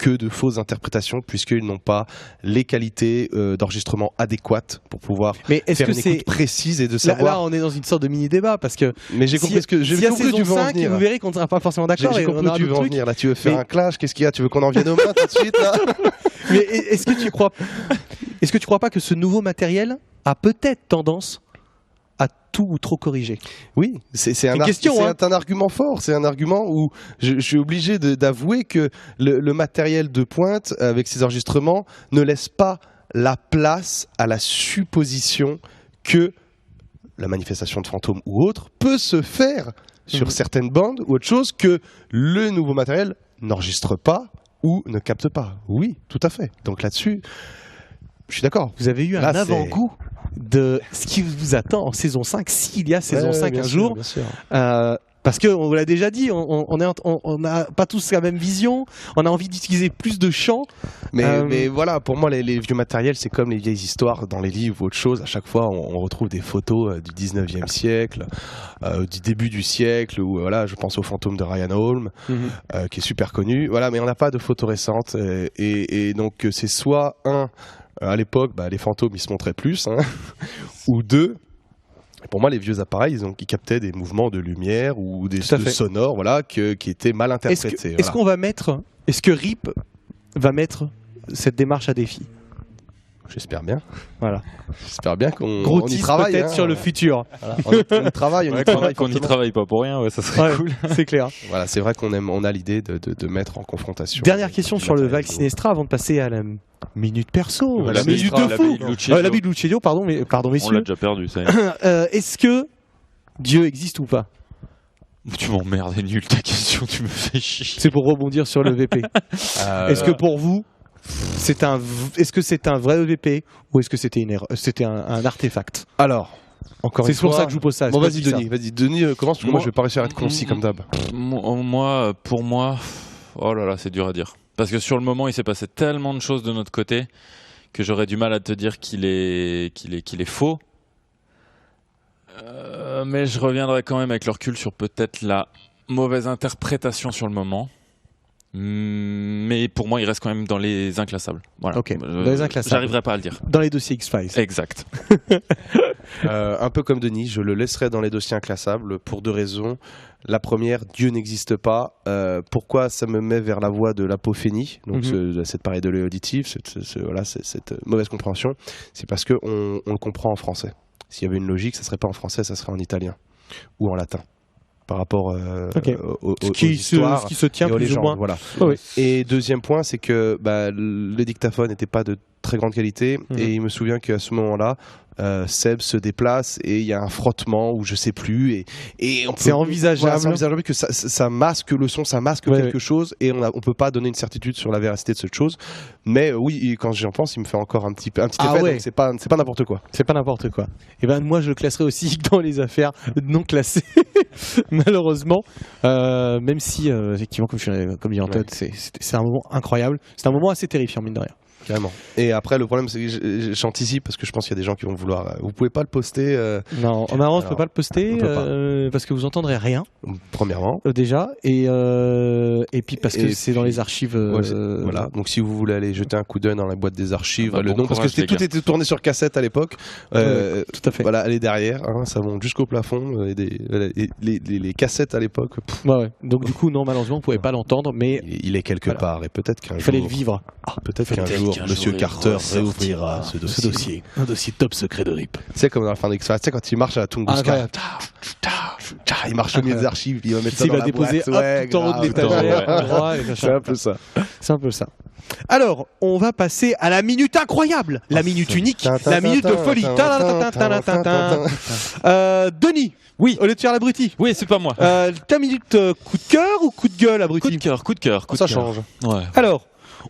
de fausses interprétations puisqu'ils n'ont pas les qualités d'enregistrement adéquates pour pouvoir Mais est-ce faire que une c'est écoute précise et de là, savoir. on est dans une sorte de mini débat parce que Mais j'ai compris ce que j'ai s'il y a compris où saison tu veux en 5, venir. vous verrez qu'on ne sera pas forcément d'accord. J'ai et on compris où aura tu veux d'autres en trucs. venir. Là, tu veux faire Mais- un clash. Qu'est-ce qu'il y a? Tu veux qu'on en vienne aux mains tout de suite là? Mais est-ce que tu crois pas que ce nouveau matériel a peut-être tendance à tout ou trop corriger? Oui, c'est une question, c'est hein. un argument fort. C'est un argument où je suis obligé d'avouer que le matériel de pointe avec ses enregistrements ne laisse pas la place à la supposition que la manifestation de fantômes ou autre peut se faire sur certaines bandes ou autre chose que le nouveau matériel n'enregistre pas ou ne capte pas. Oui, tout à fait. Donc là-dessus, je suis d'accord. Vous avez eu Là, un c'est- avant-goût de ce qui vous attend en saison 5, s'il y a saison 5 bien un sûr, jour. bien sûr. Parce qu'on vous l'a déjà dit, on n'a pas tous la même vision, on a envie d'utiliser plus de champs. Mais voilà, pour moi, les vieux matériels, c'est comme les vieilles histoires dans les livres ou autre chose. À chaque fois, on retrouve des photos du 19e siècle, du début du siècle, où voilà, je pense au fantôme de Ryan Holm, qui est super connu. Voilà, mais on n'a pas de photos récentes. Et donc, c'est soit à l'époque, les fantômes, ils se montraient plus, hein, ou deux. Pour moi, les vieux appareils, ils captaient des mouvements de lumière ou des Tout à fait. sonores, voilà, qui étaient mal interprétés. Est-ce que RIP va mettre cette démarche à défi? J'espère bien. Voilà. J'espère bien qu'on Gros on y tease travaille. peut-être hein. sur le futur. Voilà. On y travaille, Ouais, qu'on n'y fortement. travaille pas pour rien, ouais, ça serait Ouais, cool. c'est clair. Voilà, c'est vrai on a l'idée de mettre en confrontation. Dernière question sur le Val matériel. Sinestra avant de passer à la minute perso, La la minute minute de de fou. Lucidio. La minute de Lucidio, pardon On l'a messieurs. déjà perdu, ça y est. Est-ce que Dieu existe ou pas? Tu m'emmerdes, nul ta question, tu me fais chier. C'est pour rebondir sur le VP. Est-ce que pour vous, est-ce que c'est un vrai EVP ou est-ce que c'était une erreur, c'était un artefact? Alors, encore C'est une pour fois. ça que je vous pose ça. Bon, c'est pas vas-y, dit Denis, commence, parce que moi, Moi- je vais pas réussir à être concis comme d'hab. Moi, pour moi, oh là là, c'est dur à dire. Parce que sur le moment, il s'est passé tellement de choses de notre côté que j'aurais du mal à te dire qu'il est faux. Mais je reviendrai quand même avec le recul sur peut-être la mauvaise interprétation sur le moment. Mais pour moi, il reste quand même dans les inclassables. Voilà. Ok, dans les inclassables. J'arriverai pas à le dire. ça. Dans les dossiers X-Files. Exact. Un peu comme Denis, je le laisserai dans les dossiers inclassables pour deux raisons. La première, Dieu n'existe pas. Pourquoi ça me met vers la voie de l'apophénie, donc cette pareille de l'œil auditif, cette mauvaise compréhension, c'est parce qu'on le comprend en français. S'il y avait une logique, ça serait pas en français, ça serait en italien ou en latin. Par rapport aux Ce qui se tient et aux plus ou légendes, moins. voilà. Oui. Et deuxième point, c'est que le dictaphone n'était pas de très grande qualité, et il me souvient qu'à ce moment-là, Seb se déplace et il y a un frottement ou je sais plus, et C'est envisageable. Voilà, c'est envisageable que ça masque le son, ça masque quelque chose, et on peut pas donner une certitude sur la véracité de cette chose. Mais oui, quand j'en pense, il me fait encore un petit effet. Ouais. Donc c'est pas n'importe quoi. C'est pas n'importe quoi. Et ben moi je le classerai aussi dans les affaires non classées, malheureusement. Même si effectivement comme dit Antoine, c'est un moment incroyable. C'est un moment assez terrifiant mine de rien. Carrément. Et après, le problème, c'est que j'anticipe parce que je pense qu'il y a des gens qui vont vouloir. Vous pouvez pas le poster. Non, en marrant, je peux pas le poster on peut pas. parce que vous entendrez rien Premièrement. déjà, et puis parce que Et c'est dans puis, les archives. Voilà. Donc si vous voulez aller jeter un coup d'œil dans la boîte des archives, Ah bah, le bon nom, parce que courage, les tout gars. était tourné sur cassette à l'époque. Tout à fait. Voilà, allez derrière, hein, ça monte jusqu'au plafond. Les cassettes à l'époque, Ouais. Donc du coup, non, malheureusement, vous pouvez pas l'entendre, mais il est quelque Voilà. part, et peut-être qu'un il fallait le jour, vivre. peut-être qu'un Peut-être jour, qu'un Monsieur jour, il Carter ressortira réouvrira ce dossier. Un dossier top secret de RIP. Tu sais, comme dans la fin d'X-Files, tu sais, quand il marche à la Tunguska, Incroyable. il marche au milieu des archives, il va mettre ça Il dans va la déposer boîte, ouais, tout en haut de grave. l'étagère, Ouais. droit, et machin. C'est un peu ça. C'est un peu ça. Alors, on va passer à la minute incroyable, la minute unique, la minute de folie. Denis, Oui. au lieu de faire l'abruti, Oui, c'est pas moi. ta minute coup de cœur ou coup de gueule, abruti? Coup de cœur, coup de cœur. Ça change. Ouais. Alors,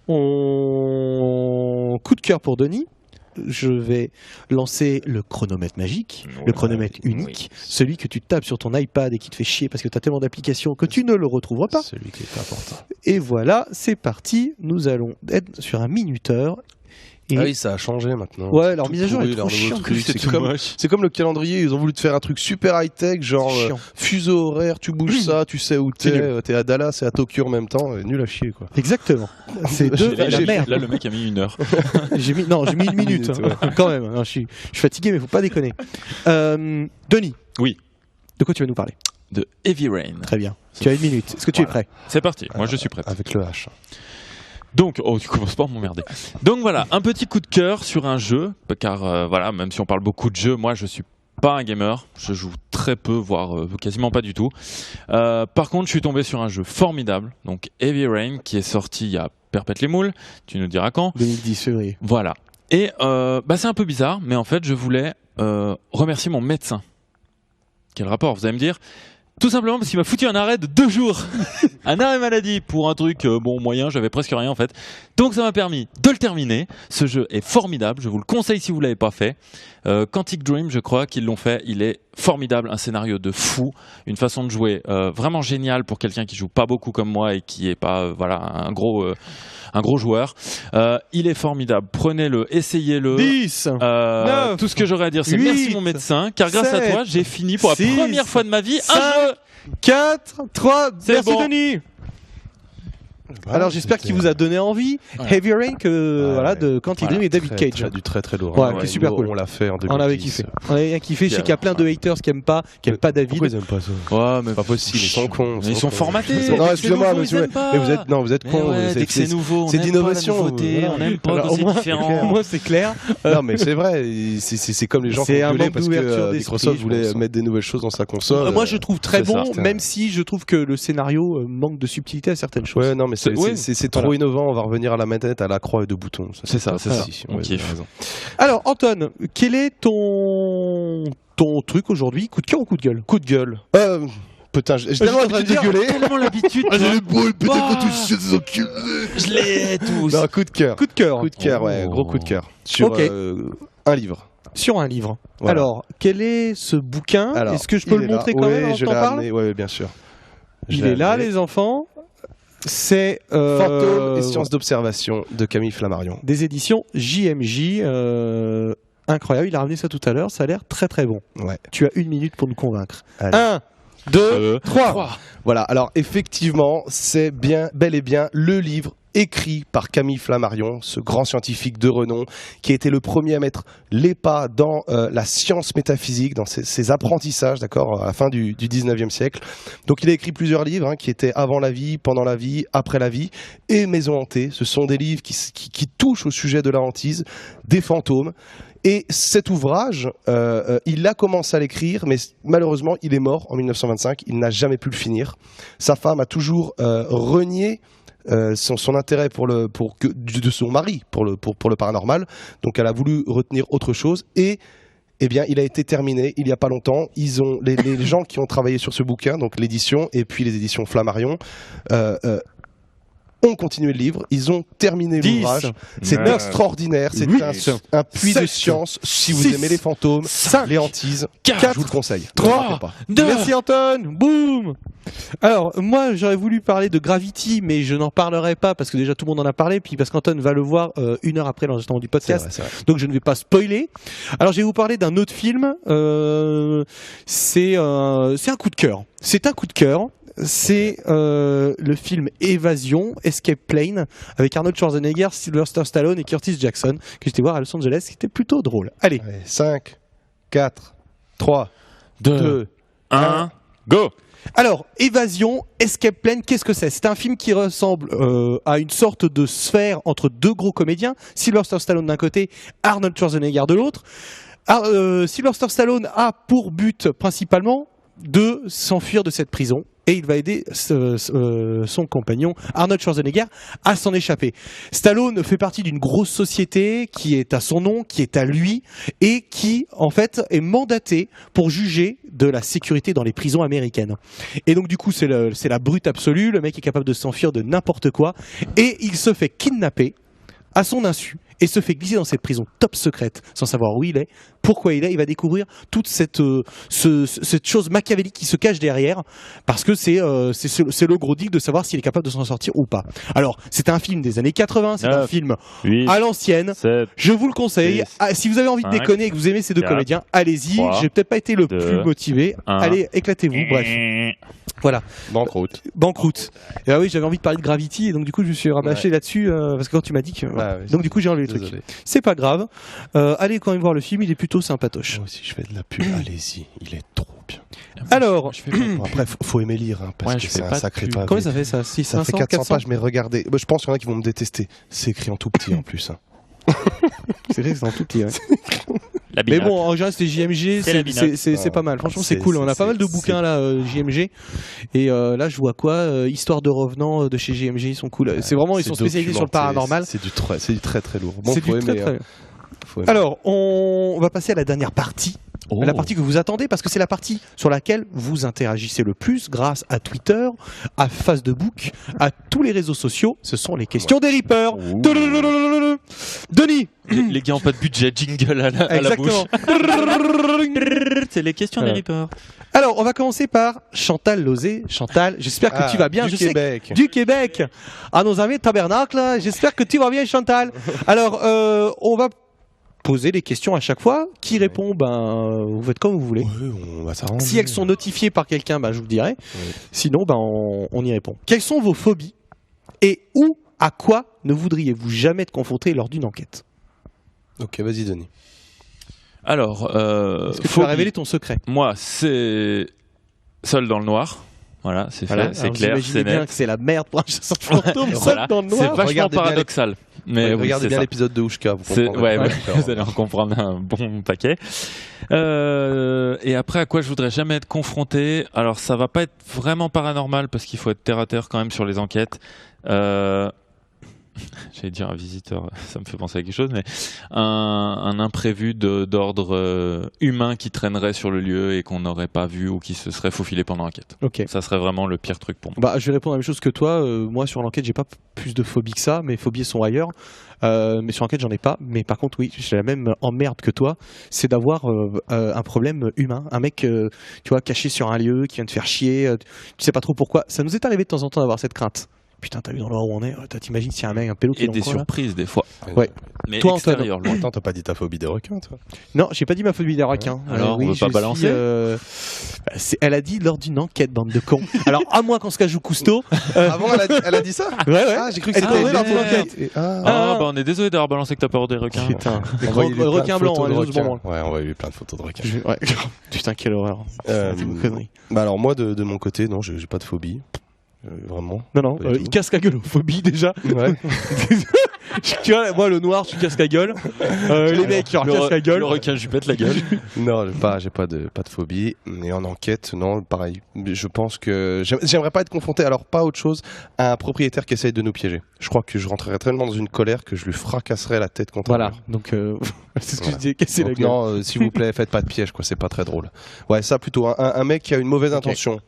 coup de cœur pour Denis. Je vais lancer le chronomètre magique, le chronomètre unique, celui que tu tapes sur ton iPad et qui te fait chier parce que tu as tellement d'applications que tu ne le retrouveras pas. Celui qui est important. Et voilà, c'est parti. Nous allons être sur un minuteur. Et Ah oui, ça a changé maintenant. ouais, leur Tout mise à jour pourri, est trop leur nouveau chiante. truc. C'est tout moche. C'est comme le calendrier, ils ont voulu te faire un truc super high-tech, genre C'est chiant. fuseau horaire, tu bouges ça, tu sais où C'est t'es à Dallas et à Tokyo en même temps, nul à chier quoi. Exactement. C'est de Là, la merde. là, le mec a mis 1 heure. J'ai mis une minute. Ouais. Quand même. Non, je suis fatigué, mais faut pas déconner. Denis. Oui. De quoi tu vas nous parler? De Heavy Rain. Très bien. Tu as une minute. Est-ce que tu es prêt? C'est parti, moi je suis prêt. Avec le H. Donc, oh, tu commences pas à m'emmerder. Donc voilà, un petit coup de cœur sur un jeu, car voilà, même si on parle beaucoup de jeux, moi je suis pas un gamer, je joue très peu, voire quasiment pas du tout. Par contre, je suis tombé sur un jeu formidable, donc Heavy Rain, qui est sorti il y a perpète les moules, tu nous diras quand. 2010 février. Voilà. Et c'est un peu bizarre, mais en fait, je voulais remercier mon médecin. Quel rapport, vous allez me dire? Tout simplement parce qu'il m'a foutu un arrêt de 2 jours. Un arrêt maladie pour un truc moyen, j'avais presque rien en fait. Donc ça m'a permis de le terminer. Ce jeu est formidable, je vous le conseille si vous ne l'avez pas fait. Quantic Dream, je crois qu'ils l'ont fait, il est formidable, un scénario de fou, une façon de jouer vraiment géniale pour quelqu'un qui joue pas beaucoup comme moi et qui est pas un gros joueur. Il est formidable, prenez-le, essayez-le. 10 9, Tout ce que j'aurais à dire, c'est 8, merci mon médecin, car grâce à 7, toi, j'ai fini pour la 6, première fois de ma vie un 5, jeu. 4, 3, C'est merci bon. Denis. Alors j'espère qu'il vous a donné envie. Heavy Rain, de Quantic Dream et David Cage. Du très très lourd. Qui est super cool. On l'a fait en 2010. On avait kiffé. On avait bien kiffé. Je sais qu'il y a plein de haters qui aiment pas David. Pourquoi ils aiment pas ça? Ouais, mais pas possible. Ils sont cons. Ils sont formatés. Non, excusez-moi, monsieur. Mais vous êtes cons. Dès que c'est nouveau, c'est d'innovation. On aime pas quand c'est différent. Moi, c'est clair. Non, mais c'est vrai. C'est comme les gens qui ont gueulé parce que Microsoft voulait mettre des nouvelles choses dans sa console. Moi, je trouve très bon, même si je trouve que le scénario manque de subtilité à certaines choses. Ouais, non, mais c'est trop innovant. On va revenir à la manette, à la croix et deux boutons. C'est ça. On kiffe. Alors, Anton, quel est ton truc aujourd'hui? Coup de cœur ou coup de gueule? Coup de gueule. Putain, j'ai tellement l'habitude de gueuler. Tellement l'habitude. J'ai beau peut-être tous ces enculés. Je les tous. Non, coup de cœur. Coup de cœur. Coup de cœur, ouais, gros coup de cœur. Sur un livre. Sur un livre. Voilà. Alors, quel est ce bouquin? Est-ce que je peux le montrer quand même avant que t'en parles? Oui, bien sûr. Il est là, les enfants. C'est Fantôme et sciences d'observation de Camille Flammarion. Des éditions JMJ. Incroyable, il a ramené ça tout à l'heure, ça a l'air très très bon. Ouais. Tu as 1 minute pour nous convaincre. Allez. 1, 2, 3. Voilà, alors effectivement, c'est bel et bien le livre écrit par Camille Flammarion, ce grand scientifique de renom, qui a été le premier à mettre les pas dans la science métaphysique, dans ses apprentissages, d'accord, à la fin du 19e siècle. Donc il a écrit plusieurs livres, qui étaient Avant la vie, Pendant la vie, Après la vie, et Maison hantée. Ce sont des livres qui touchent au sujet de la hantise, des fantômes. Et cet ouvrage, il a commencé à l'écrire, mais malheureusement, il est mort en 1925. Il n'a jamais pu le finir. Sa femme a toujours renié son intérêt de son mari pour le paranormal. Donc, elle a voulu retenir autre chose. Et eh bien, il a été terminé il y a pas longtemps. Les gens qui ont travaillé sur ce bouquin, donc l'édition et puis les éditions Flammarion, ont continué le livre, ils ont terminé l'ouvrage. C'est extraordinaire, c'est un puits de science. Si vous aimez les fantômes, les hantises, 4, je vous le conseille. 3, 2. Merci Anton. Boum. Alors, moi, j'aurais voulu parler de Gravity, mais je n'en parlerai pas parce que déjà tout le monde en a parlé, puis parce qu'Anton va le voir 1 heure après l'enregistrement du podcast. C'est vrai. Donc je ne vais pas spoiler. Alors, je vais vous parler d'un autre film. C'est un coup de cœur. C'est un coup de cœur. C'est le film Évasion, Escape Plane, avec Arnold Schwarzenegger, Sylvester Stallone et Curtis Jackson, que j'étais voir à Los Angeles, qui était plutôt drôle. Allez. 5, 4, 3, 2, 1, go! Alors, Évasion, Escape Plane, qu'est-ce que c'est? C'est un film qui ressemble à une sorte de sphère entre deux gros comédiens, Sylvester Stallone d'un côté, Arnold Schwarzenegger de l'autre. Sylvester Stallone a pour but principalement de s'enfuir de cette prison. Et il va aider son compagnon Arnold Schwarzenegger à s'en échapper. Stallone fait partie d'une grosse société qui est à son nom, qui est à lui, et qui en fait est mandaté pour juger de la sécurité dans les prisons américaines. Et donc du coup c'est la brute absolue, le mec est capable de s'enfuir de n'importe quoi, et il se fait kidnapper à son insu et se fait glisser dans cette prison top secrète sans savoir où il est, pourquoi il est. Il va découvrir toute cette chose machiavélique qui se cache derrière, parce que c'est le gros deal de savoir s'il est capable de s'en sortir ou pas. Alors, c'est un film des années 80, c'est un film à l'ancienne. Je vous le conseille. Si vous avez envie de déconner et que vous aimez ces deux comédiens, allez-y. J'ai peut-être pas été le plus motivé. Allez, éclatez-vous. Bref. Voilà. Banqueroute. Et oui, j'avais envie de parler de Gravity et donc du coup je me suis rabâché là-dessus parce que quand tu m'as dit que... donc du coup j'ai enlevé le truc. C'est pas grave. Allez quand même voir le film, il est plutôt sympatoche. Moi aussi je fais de la pub, allez-y, il est trop bien. Alors, après faut aimer lire parce que c'est un sacré pavé. Combien ça fait ça? 600, ça fait 400 pages, mais regardez, je pense qu'il y en a qui vont me détester. C'est écrit en tout petit en plus. C'est vrai que c'est en tout petit. Mais bon, en général, c'était JMG, c'est pas mal. Franchement, c'est cool. On a pas mal de bouquins là, JMG. Et là, je vois quoi Histoire de revenants de chez JMG, ils sont cool. C'est vraiment, ils sont spécialisés sur le paranormal. C'est du très très lourd. Bon, faut aimer. Alors, on va passer à la dernière partie. La partie que vous attendez, parce que c'est la partie sur laquelle vous interagissez le plus grâce à Twitter, à Facebook, à tous les réseaux sociaux. Ce sont les questions des Reapers. Denis. Les gars ont pas de budget, jingle à la bouche. C'est les questions des Reapers. Alors, on va commencer par Chantal Lozé. Chantal, j'espère que tu vas bien. Du Québec. Du Québec. À nos amis de Tabernacle, j'espère que tu vas bien, Chantal. Alors, on va poser des questions à chaque fois. Qui répond, vous faites comme vous voulez. Oui, on va s'arranger. Si elles sont notifiées par quelqu'un, je vous le dirai. Oui. Sinon, on y répond. Quelles sont vos phobies Et où, à quoi ne voudriez-vous jamais être confronté lors d'une enquête? Ok, vas-y, Denis. Alors, Est-ce que tu vas révéler ton secret? Moi, c'est seul dans le noir. Voilà, c'est fait, c'est clair, c'est bien net. que c'est la merde pour un chasseur de fantômes seul Voilà. dans le C'est noir. vachement Regardez bien paradoxal. Mais oui, regardez c'est bien ça. l'épisode de Oushka, vous C'est- comprendrez. ouais, vous allez en comprendre un bon paquet. Et après, à quoi je voudrais jamais être confronté? Alors, ça va pas être vraiment paranormal parce qu'il faut être terre à terre quand même sur les enquêtes. J'allais dire un visiteur, ça me fait penser à quelque chose, mais un imprévu d'ordre humain qui traînerait sur le lieu et qu'on n'aurait pas vu ou qui se serait faufilé pendant l'enquête. Ok. Ça serait vraiment le pire truc pour moi. Bah, je vais répondre à la même chose que toi. Moi, sur l'enquête, j'ai pas plus de phobies que ça. Mes phobies sont ailleurs. Mais sur l'enquête, j'en ai pas. Mais par contre, oui, j'ai la même emmerde que toi. C'est d'avoir un problème humain. Un mec, tu vois, caché sur un lieu, qui vient te faire chier. Tu sais pas trop pourquoi. Ça nous est arrivé de temps en temps d'avoir cette crainte. Putain, t'as vu dans l'endroit où on est? T'imagines s'il y a un mec, un pélo qui est Et dans des le coin, là. surprises des fois. Ouais. Mais Toi, Antoine. extérieures, loin. Attends, t'as pas dit ta phobie des requins, toi? Non, j'ai pas dit ma phobie des requins. Alors, on veut pas je balancer elle a dit lors d'une enquête, bande de cons. Alors, à moins qu'on se cache au cousteau. Avant, elle a dit ça? Ouais, ouais. Ah, j'ai cru que Elle c'était était lors d'une merde. enquête. Ah, Ah, bah on est désolé d'avoir balancé que t'as peur des requins. Putain, les envoyez-lui plein de requins blancs, photos hein, de les autres requins. blancs. Ouais, on va lui plein de photos de requins. Ouais. Putain, quelle horreur. Euh, C'est une connerie. Bah alors moi de mon côté non j'ai pas de phobie vraiment. Non, Pas du tout. il casse la gueule aux phobies déjà. Ouais. Tu vois, moi, le noir, tu casses la gueule. Les mecs, ils leur cassent la gueule. Le requin, je lui pète la gueule. Non j'ai pas de phobie et en enquête non pareil je pense que j'aimerais pas être confronté alors pas autre chose à un propriétaire qui essaye de nous piéger. Je crois que je rentrerais tellement dans une colère que je lui fracasserais la tête contre un Voilà, mur. donc c'est ce que Voilà. je disais, casser la Donc gueule. non s'il vous plaît faites pas de piège quoi c'est pas très drôle. Ouais ça plutôt un mec qui a une mauvaise intention.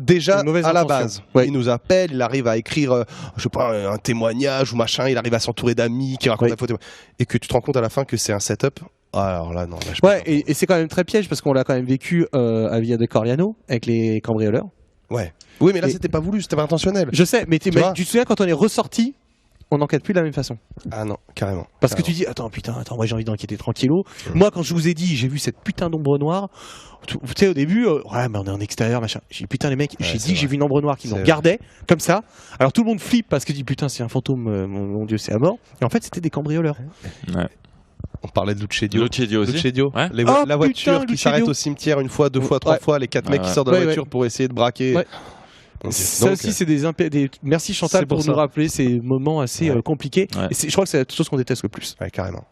Déjà Une mauvaise à la intention. base, Ouais. il nous appelle, il arrive à écrire, je sais pas, un témoignage ou machin, il arrive à s'entourer d'amis qui racontent Ouais. la photo, et que tu te rends compte à la fin que c'est un setup. Ah, alors là, non, là, je peux Ouais, pas. et c'est quand même très piège parce qu'on l'a quand même vécu à Villa de Coriano avec les cambrioleurs. Ouais. Oui, mais là, Et- c'était pas voulu, c'était pas intentionnel. Je sais, mais Tu vois tu te souviens quand on est ressorti, on n'enquête plus de la même façon. Ah non, carrément. Parce que Carrément. tu dis, attends, moi j'ai envie d'enquêter tranquillo. Moi, quand je vous ai dit, j'ai vu cette putain d'ombre noire, tu sais, au début, ouais, mais on est en extérieur, machin. J'ai dit, putain, les mecs, Ouais, j'ai c'est dit que j'ai vrai. vu une ombre noire qui nous C'est regardait, comme ça. Alors tout le monde flippe parce que dit, putain, c'est un fantôme, mon Dieu, c'est à mort. Et en fait, c'était des cambrioleurs. Ouais. On parlait de Lucedio. Lucedio aussi. Lucedio. Ouais. Oh, La voiture putain, qui s'arrête Lucedio. au cimetière une fois, deux fois, trois Ouais. fois, les quatre mecs Ouais, qui sortent de ouais. la Ouais, voiture pour essayer de braquer. Ouais. Ok. Ça Donc, aussi, c'est Merci Chantal c'est pour, pour nous ça. rappeler ces moments assez Ouais. compliqués. Ouais. Et je crois que c'est la chose qu'on déteste le plus. ouais, carrément.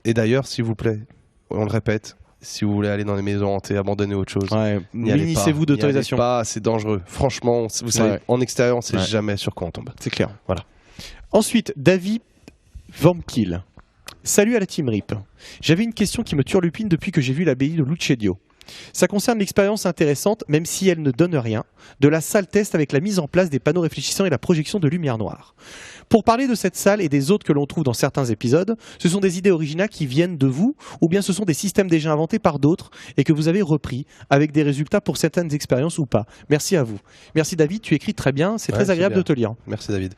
Et d'ailleurs, s'il vous plaît, on le répète, si vous voulez aller dans les maisons hantées, abandonner autre chose. Ouais. N'y allez Munissez-vous pas, d'autorisation. n'y allez pas, c'est dangereux. Franchement, vous savez, Ouais. en extérieur, on sait Ouais. jamais sur quoi on tombe. C'est clair. Voilà. Ensuite, David Vampkill. Salut à la Team RIP. J'avais une question qui me turlupine depuis que j'ai vu l'abbaye de Lucedio. Ça concerne l'expérience intéressante, même si elle ne donne rien, de la salle test avec la mise en place des panneaux réfléchissants et la projection de lumière noire. Pour parler de cette salle et des autres que l'on trouve dans certains épisodes, ce sont des idées originales qui viennent de vous, ou bien ce sont des systèmes déjà inventés par d'autres et que vous avez repris, avec des résultats pour certaines expériences ou pas. Merci à vous. Merci David, tu écris très bien, c'est Ouais, très c'est agréable bien. de te lire. Merci David.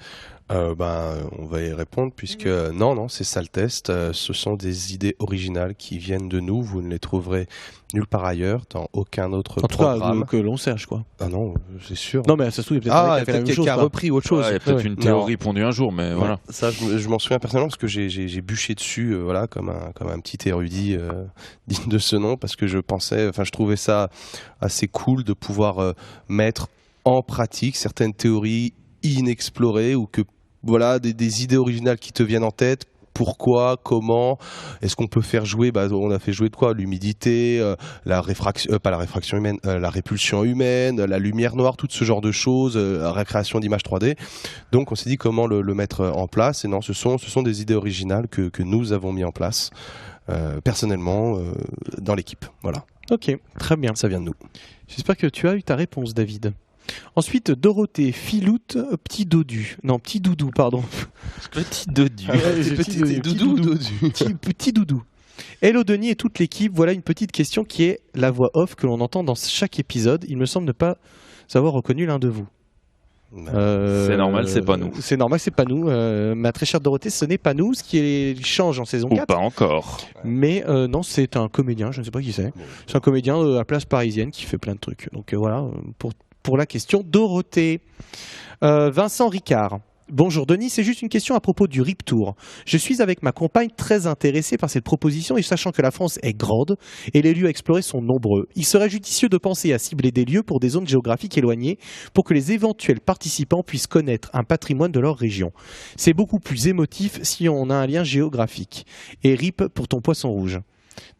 On va y répondre puisque non, c'est ça le test. Ce sont des idées originales qui viennent de nous. Vous ne les trouverez nulle part ailleurs, dans aucun autre En tout cas, programme. que l'on sache quoi. Ah non, c'est sûr. Non mais ça se trouve, il y a peut-être un mec qui a fait la peut-être même chose. quelqu'un a quoi. repris autre chose. Ouais, il y a peut-être Ouais. une théorie pondue un jour, mais voilà. Ça, je m'en souviens personnellement parce que j'ai bûché dessus, voilà, comme un petit érudit digne de ce nom, parce que je trouvais ça assez cool de pouvoir mettre en pratique certaines théories inexplorées ou que voilà des idées originales qui te viennent en tête. Pourquoi, comment, est-ce qu'on peut faire jouer, on a fait jouer de quoi, l'humidité, la réfraction, pas la réfraction humaine, la répulsion humaine, la lumière noire, tout ce genre de choses, la récréation d'images 3D. Donc on s'est dit comment le mettre en place, et non, ce sont des idées originales que nous avons mis en place, personnellement, dans l'équipe. Voilà, Ok, très bien. ça vient de nous. J'espère que tu as eu ta réponse, David. Ensuite, Dorothée Filoute, petit doudou, pardon. Petit dodu. Petit doudou. Petit doudou. Hello Denis et toute l'équipe, voilà une petite question qui est la voix off que l'on entend dans chaque épisode. Il me semble ne pas avoir reconnu l'un de vous. C'est normal, c'est pas nous. C'est normal, c'est pas nous. Ma très chère Dorothée, ce n'est pas nous, ce qui change en saison Ou 4. pas encore. Mais non, c'est un comédien, je ne sais pas qui c'est. C'est un comédien à place parisienne qui fait plein de trucs. Donc voilà, pour la question. Dorothée. Vincent Ricard. Bonjour Denis, c'est juste une question à propos du RIP Tour. Je suis avec ma compagne très intéressée par cette proposition et sachant que la France est grande et les lieux à explorer sont nombreux, il serait judicieux de penser à cibler des lieux pour des zones géographiques éloignées pour que les éventuels participants puissent connaître un patrimoine de leur région. C'est beaucoup plus émotif si on a un lien géographique. Et RIP pour ton poisson rouge.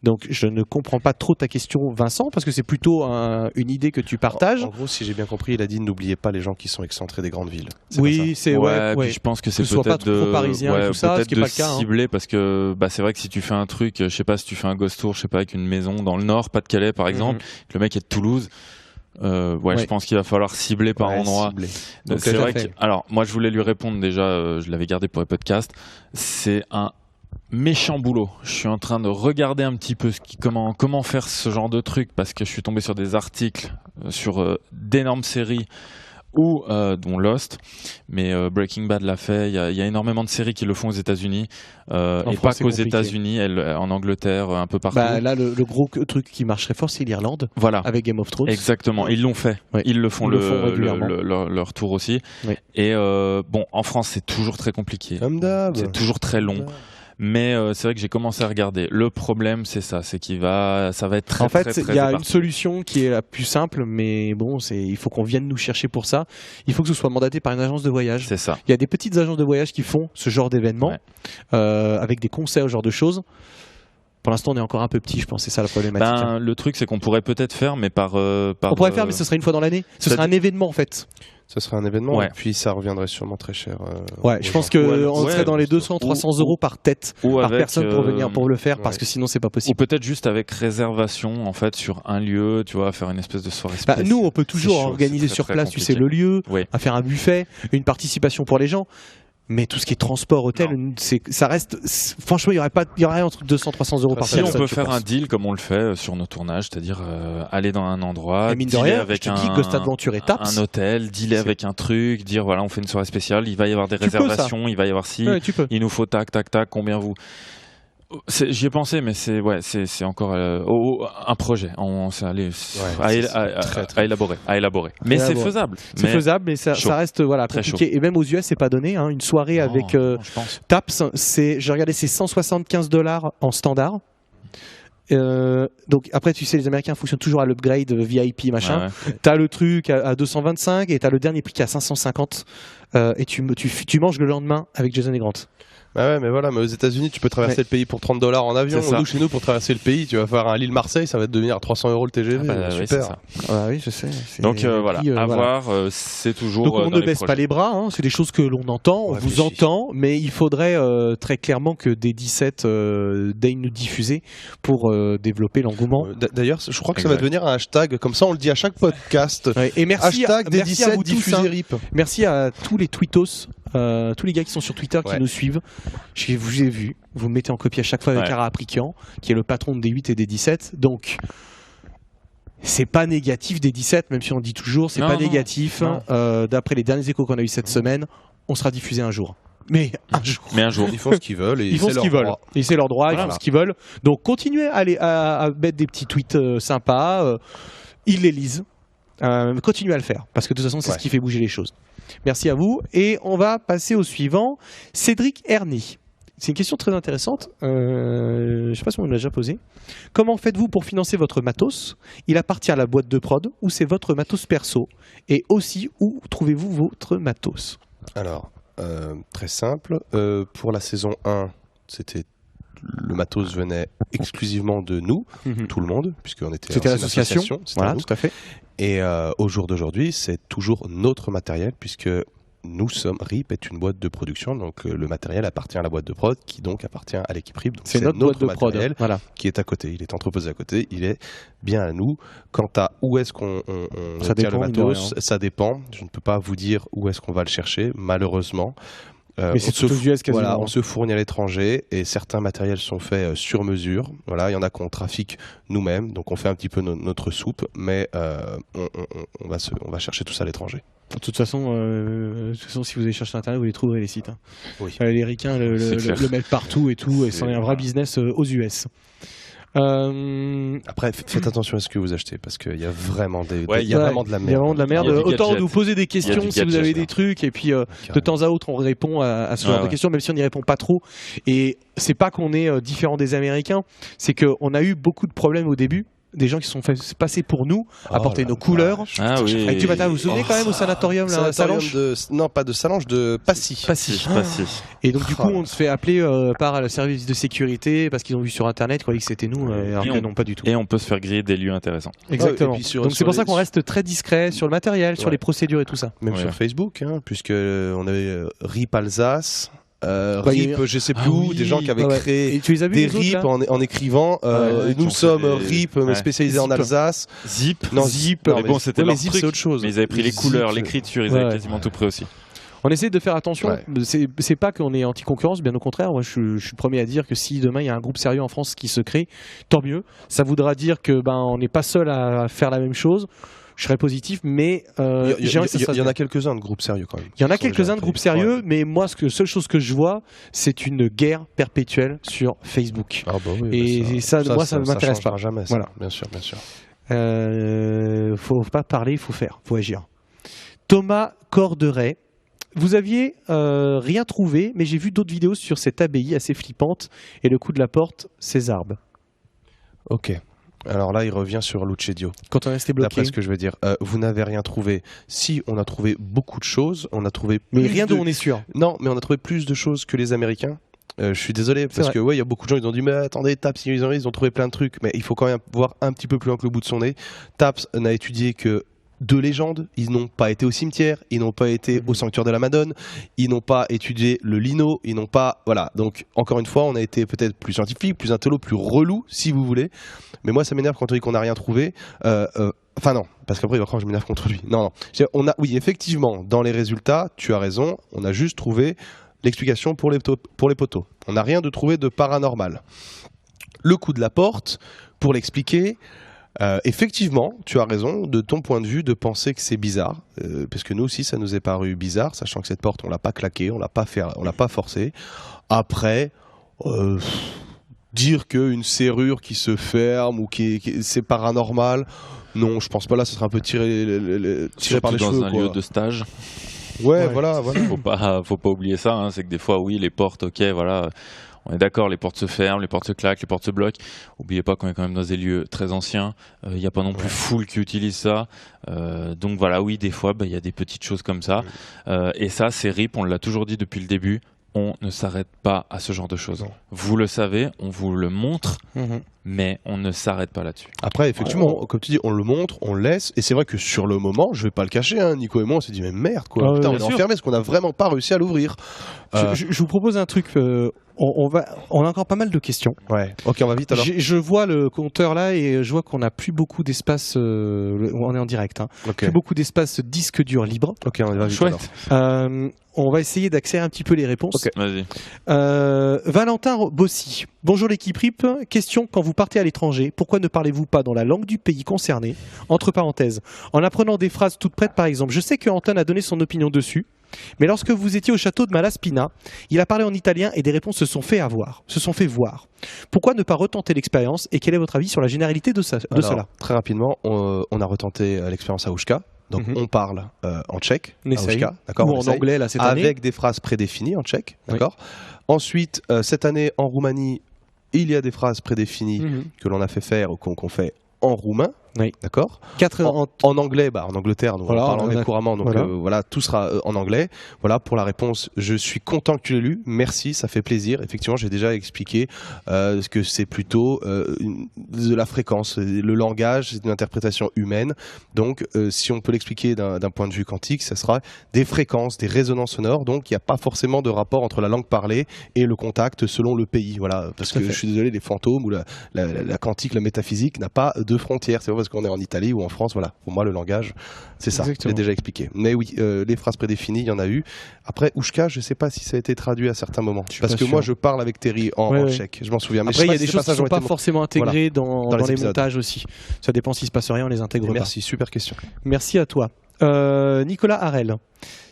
Donc je ne comprends pas trop ta question Vincent parce que c'est plutôt une idée que tu partages. En gros, si j'ai bien compris, il a dit n'oubliez pas les gens qui sont excentrés des grandes villes. Oui, c'est puis je pense que c'est soit pas peut-être trop parisien et tout ça, ce qui est pas le cas. Cibler parce que c'est vrai que si tu fais un truc, je sais pas, si tu fais un ghost tour, je sais pas, avec une maison dans le Nord, Pas-de-Calais par exemple, que le mec est de Toulouse. Je pense qu'il va falloir cibler par endroit. Donc c'est vrai que, alors moi je voulais lui répondre déjà, je l'avais gardé pour les podcasts. C'est un méchant boulot. Je suis en train de regarder un petit peu comment faire ce genre de truc parce que je suis tombé sur des articles sur d'énormes séries ou dont Lost, mais Breaking Bad l'a fait. Il y a énormément de séries qui le font aux États-Unis et pas qu'aux États-Unis, en Angleterre, un peu partout. Là, le gros truc qui marcherait fort, c'est l'Irlande. Voilà. Avec Game of Thrones. Exactement. Ils l'ont fait. Oui. Ils le font régulièrement. leur tour aussi. Oui. Et en France, c'est toujours très compliqué. Comme d'hab. C'est toujours très long. Mais c'est vrai que j'ai commencé à regarder. Le problème, c'est ça, c'est ça va être très En fait, très, très il y a éparpillé. une solution qui est la plus simple, mais bon, il faut qu'on vienne nous chercher pour ça. Il faut que ce soit mandaté par une agence de voyage. C'est ça. Il y a des petites agences de voyage qui font ce genre d'événements, avec des conseils, ce genre de choses. Pour l'instant, on est encore un peu petit, je pense, c'est ça la problématique. Le truc, c'est qu'on pourrait peut-être faire, mais par. On pourrait faire, mais ce serait une fois dans l'année. Ce serait un événement, en fait. Ce serait un événement, et puis ça reviendrait sûrement très cher. Je pense qu'on serait dans les 200-300 euros par tête, par personne pour venir pour le faire, parce que sinon c'est pas possible. Ou peut-être juste avec réservation, en fait, sur un lieu, tu vois, faire une espèce de soirée spéciale. Nous, on peut toujours organiser sur place, tu sais, le lieu, à faire un buffet, une participation pour les gens. Mais tout ce qui est transport, hôtel, ça reste. Franchement, il y aurait entre 200-300 euros par personne. Si on peut faire un deal comme on le fait sur nos tournages, c'est-à-dire aller dans un endroit, dealer avec un hôtel, dealer avec un truc, dire voilà, on fait une soirée spéciale, il va y avoir des réservations, il va y avoir il nous faut tac, combien vous. J'y ai pensé, mais c'est encore un projet. À élaborer. Mais c'est faisable. C'est faisable, mais ça reste compliqué. Et même aux US, c'est pas donné. Une soirée avec Taps, j'ai regardé, c'est $175 en standard. Donc après, tu sais, les Américains fonctionnent toujours à l'upgrade VIP machin. T'as le truc à 225 et t'as le dernier prix qui est à 550 et tu manges le lendemain avec Jason et Grant. Mais aux États-Unis, tu peux traverser le pays pour $30 en avion. Nous, chez nous, pour traverser le pays, tu vas faire un Lille-Marseille, ça va te devenir à 300 € le TGV. Super. Oui, je sais. Donc à voir, c'est toujours. Donc on ne baisse pas les bras, c'est des choses que l'on entend, on vous entend, mais il faudrait très clairement que des 17 daignent nous diffuser pour développer l'engouement. D'ailleurs, je crois que ça va devenir un hashtag, comme ça on le dit à chaque podcast. Et merci hashtag des 17 diffusés RIP. Merci à tous les tweetos. Tous les gars qui sont sur Twitter qui nous suivent, je vous ai vu, vous me mettez en copie à chaque fois avec Ara Aprikian, qui est le patron des 8 et des 17. Donc, c'est pas négatif des 17, même si on le dit toujours, c'est pas négatif. D'après les derniers échos qu'on a eu cette semaine, on sera diffusé un jour. Mais un jour. Ils font ce qu'ils veulent. Ils font ce qu'ils veulent. Et c'est leur droit, ils font ce qu'ils veulent. Donc, continuez à mettre des petits tweets sympas. Ils les lisent. Continuez à le faire, parce que de toute façon, c'est ce qui fait bouger les choses. Merci à vous. Et on va passer au suivant. Cédric Herny. C'est une question très intéressante. Je ne sais pas si on l'a déjà posée. Comment faites-vous pour financer votre matos ? Il appartient à la boîte de prod ou c'est votre matos perso ? Et aussi, où trouvez-vous votre matos ? Alors, très simple. Pour la saison 1, le matos venait exclusivement de nous, tout le monde, puisqu'on était l'association. Voilà, tout à fait. Et au jour d'aujourd'hui, c'est toujours notre matériel, puisque RIP est une boîte de production, donc le matériel appartient à la boîte de prod, qui donc appartient à l'équipe RIP. Donc c'est notre boîte de prod qui est à côté. Il est entreposé à côté, il est bien à nous. Quant à où est-ce qu'on obtient le matos, ça dépend. Je ne peux pas vous dire où est-ce qu'on va le chercher, malheureusement. Mais c'est tout aux US quasiment. Voilà, on se fournit à l'étranger et certains matériels sont faits sur mesure. Voilà, il y en a qu'on trafique nous-mêmes, donc on fait un petit peu notre soupe, mais on va chercher tout ça à l'étranger. De toute façon, si vous allez chercher sur Internet, vous les trouverez les sites. Les ricains le mettent partout et tout, et c'en est un vrai business aux US. Après, faites attention à ce que vous achetez parce qu'il y a vraiment Ouais, il y a vraiment de la Il y a merde. vraiment de la merde. Il y a du Autant gadget. nous poser des questions du si vous gadget, avez là. des trucs, et puis de temps à autre on répond à ce genre de questions, même si on n'y répond pas trop. Et c'est pas qu'on est différent des Américains, c'est qu'on a eu beaucoup de problèmes au début. Des gens qui se sont fait passer pour nous, apporter nos couleurs. Ah oui. Avec du matin, vous vous souvenez quand même au sanatorium, là, à Salange Non, pas de Salange, de Passy. Passy. Passy. Et donc du coup, on se fait appeler par le service de sécurité parce qu'ils ont vu sur internet, ils croyaient que c'était nous, alors que non, pas du tout. Et on peut se faire griller des lieux intéressants. Exactement. et puis Donc c'est pour ça qu'on reste très discret sur le matériel, sur Ouais. les procédures et tout ça. Même Ouais. sur Facebook, hein, puisque on avait RIP Alsace, il y a eu- RIP, je sais plus Ah où, oui. des gens qui avaient Ouais. créé Et tu les as vus des les autres, RIP là en écrivant ouais, qui nous ont sommes fait des- RIP mais Ouais. spécialisés en Zip. Alsace. Zip. Non, Zip. non, Mais bon, c'était ouais, leur mais Zip, truc. c'est autre chose. Mais ils avaient pris les Zip, couleurs, l'écriture, ils Ouais. avaient quasiment tout pris aussi. On essaie de faire attention. Ouais. C'est pas qu'on est anti-concurrence, bien au contraire. Moi, je suis le premier à dire que si demain il y a un groupe sérieux en France qui se crée, tant mieux. Ça voudra dire que on n'est pas seul à faire la même chose. Je serais positif, mais Il j'ai envie que ça se fasse y en bien. a quelques-uns de groupes sérieux quand même. Il y en a Qui sont quelques-uns déjà de groupes créés. sérieux, Ouais. mais moi, seule chose que je vois, c'est une guerre perpétuelle sur Facebook. Ah bah oui, Et bah moi, ça ne m'intéresse changera pas. jamais. Ça. Voilà. Bien sûr, bien sûr. Faut pas parler, faut faire, faut agir. Thomas Corderet, vous aviez rien trouvé, mais j'ai vu d'autres vidéos sur cette abbaye assez flippante et le coup de la porte, Césarbe. Ok. Alors là, il revient sur Lucedio. Quand on est resté bloqué. D'après ce que je veux dire, vous n'avez rien trouvé. Si, on a trouvé beaucoup de choses. On a trouvé Mais plus rien de... dont on est sûr. Non, mais on a trouvé plus de choses que les Américains. Je suis désolé parce vrai. que ouais, il y a beaucoup de gens qui ont dit mais attendez, Taps ils ont trouvé plein de trucs, mais il faut quand même voir un petit peu plus loin que le bout de son nez. Taps n'a étudié que deux légendes. Ils n'ont pas été au cimetière, ils n'ont pas été au sanctuaire de la Madone, ils n'ont pas étudié le lino, ils n'ont pas voilà. Donc encore une fois, on a été peut-être plus scientifique, plus intello, plus relou si vous voulez. Mais moi, ça m'énerve quand on dit qu'on n'a rien trouvé. Enfin non, parce qu'après il va croire que je m'énerve contre lui. Non. Oui, effectivement, dans les résultats, tu as raison. On a juste trouvé l'explication pour les poteaux. On n'a rien de trouvé de paranormal. Le coup de la porte, pour l'expliquer, effectivement, tu as raison, de ton point de vue, de penser que c'est bizarre, parce que nous aussi, ça nous est paru bizarre, sachant que cette porte, on l'a pas claquée, on l'a pas forcée. Après, dire qu'une serrure qui se ferme ou c'est paranormal, non, je pense pas. Là, ce serait un peu tiré par les Surtout cheveux. dans un quoi. lieu de stage. Ouais, voilà. Faut pas oublier ça, hein, c'est que des fois, oui, les portes, ok, voilà, on est d'accord, les portes se ferment, les portes se claquent, les portes se bloquent. Oubliez pas qu'on est quand même dans des lieux très anciens, il n'y a pas non plus foule qui utilise ça. Donc voilà, oui, des fois, il y a des petites choses comme ça. Et ça, c'est RIP, on l'a toujours dit depuis le début, on ne s'arrête pas à ce genre de choses. Non. Vous le savez, on vous le montre, mais on ne s'arrête pas là-dessus. Après, effectivement, comme tu dis, on le montre, on le laisse, et c'est vrai que sur le moment, je vais pas le cacher, hein, Nico et moi, on s'est dit, mais merde, quoi. Ah ouais, Putain, on bien est sûr. enfermé parce qu'on a vraiment pas réussi à l'ouvrir. Je vous propose un truc. On a encore pas mal de questions. Ouais. Ok, on va vite alors. Je vois le compteur là et je vois qu'on n'a plus beaucoup d'espace. On est en direct. Hein. Ok. Plus beaucoup d'espace disque dur libre. Ok, on va vite Chouette. alors. On va essayer d'accélérer un petit peu les réponses. Ok. Vas-y. Valentin Bossy. Bonjour l'équipe RIP. Question, quand vous partez à l'étranger, pourquoi ne parlez-vous pas dans la langue du pays concerné? Entre parenthèses, en apprenant des phrases toutes prêtes par exemple. Je sais que Anton a donné son opinion dessus, mais lorsque vous étiez au château de Malaspina, il a parlé en italien et des réponses se sont fait voir. Pourquoi ne pas retenter l'expérience et quel est votre avis sur la généralité de Alors, cela? très rapidement, on a retenté l'expérience à Oushka. Donc Mhm. on parle en tchèque, On à essaye. Oushka, d'accord, Ou on en essaye. anglais là cette année. Avec des phrases prédéfinies en tchèque, Oui. d'accord. Ensuite, cette année en Roumanie, il y a des phrases prédéfinies Mhm. que l'on a fait faire ou qu'on fait en roumain, Oui. d'accord. Quatre En anglais, en Angleterre, nous Voilà, on parle on anglais a- couramment, donc voilà. tout sera en anglais. Voilà pour la réponse. Je suis content que tu l'aies lu. Merci, ça fait plaisir. Effectivement, j'ai déjà expliqué ce que c'est plutôt de la fréquence. Le langage, c'est une interprétation humaine. Donc, si on peut l'expliquer d'un point de vue quantique, ça sera des fréquences, des résonances sonores. Donc, il n'y a pas forcément de rapport entre la langue parlée et le contact selon le pays. Voilà, parce Tout à que fait. je suis désolé, les fantômes ou la quantique, la métaphysique n'a pas de frontières. C'est pas parce qu'on est en Italie ou en France. Voilà, pour moi, le langage, c'est ça. Exactement. Je l'ai déjà expliqué. Mais oui, les phrases prédéfinies, il y en a eu. Après, Oushka, je ne sais pas si ça a été traduit à certains moments. suis Parce pas que moi, sûr. je parle avec Terry en Ouais. tchèque. Je m'en souviens. Mais Après, il y a je sais des pas choses si qui ne sont passages ont pas été- forcément intégrées dans les les épisodes. montages aussi. Ça dépend s'il se passe rien, on les intègre pas. Merci, super question. Merci à toi. Nicolas Harel.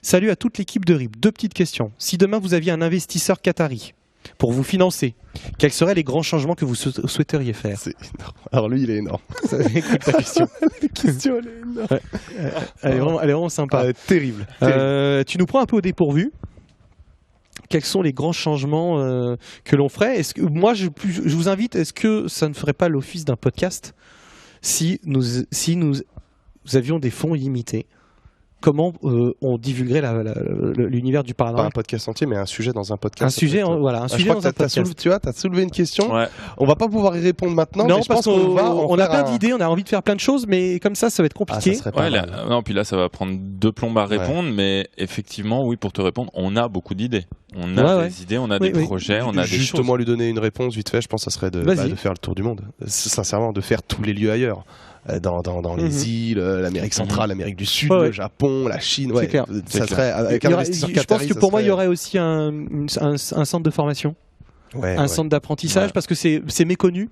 Salut à toute l'équipe de RIP. Deux petites questions. Si demain vous aviez un investisseur qatari pour vous financer, quels seraient les grands changements que vous souhaiteriez faire? C'est énorme. Alors lui, il est énorme. Écoute ta question. La question, elle est énorme. Elle est vraiment sympa. Terrible. Tu nous prends un peu au dépourvu. Quels sont les grands changements que l'on ferait? Moi, je vous invite, est-ce que ça ne ferait pas l'office d'un podcast si nous avions des fonds illimités? Comment on divulguerait l'univers du Pas paranormal? un podcast entier, mais un sujet dans un podcast. Un sujet, voilà, un je sujet crois dans un que podcast. tu as soulevé une question. Ouais. On va pas pouvoir y répondre maintenant. Non, mais je parce pense qu'on va qu'on a faire plein d'idées, on a envie de faire plein de choses, mais comme ça va être compliqué. Ça serait pas Ouais, mal. non, puis là, ça va prendre 2 plombs à répondre, mais effectivement, oui, pour te répondre, on a beaucoup d'idées. On a des idées, on a des projets, on a des choses. Justement, lui donner une réponse vite fait, je pense que ça serait de faire le tour du monde. Sincèrement, de faire tous les lieux ailleurs. Dans les îles, l'Amérique centrale, l'Amérique du Sud, le Japon, la Chine. C'est clair. Ça serait avec un investisseur je pense que pour moi, il y aurait aurait aussi un centre de formation, un centre d'apprentissage, Ouais. parce que c'est méconnu.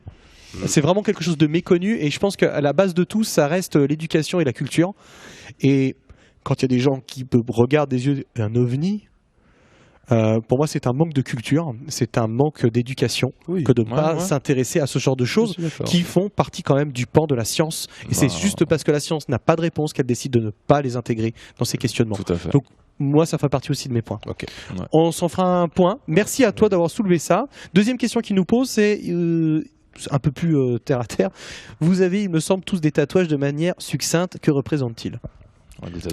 C'est vraiment quelque chose de méconnu, et je pense qu'à la base de tout, ça reste l'éducation et la culture. Et quand il y a des gens qui regardent des yeux un ovni, pour moi, c'est un manque de culture, c'est un manque d'éducation que de ne pas s'intéresser à ce genre de choses qui font partie quand même du pan de la science. Et c'est juste parce que la science n'a pas de réponse qu'elle décide de ne pas les intégrer dans ses questionnements. Tout à fait. Donc, moi, ça fait partie aussi de mes points. Okay. Ouais. On s'en fera un point. Merci à toi d'avoir soulevé ça. Deuxième question qu'il nous pose, c'est un peu plus terre à terre. Vous avez, il me semble, tous des tatouages de manière succincte. Que représentent-ils?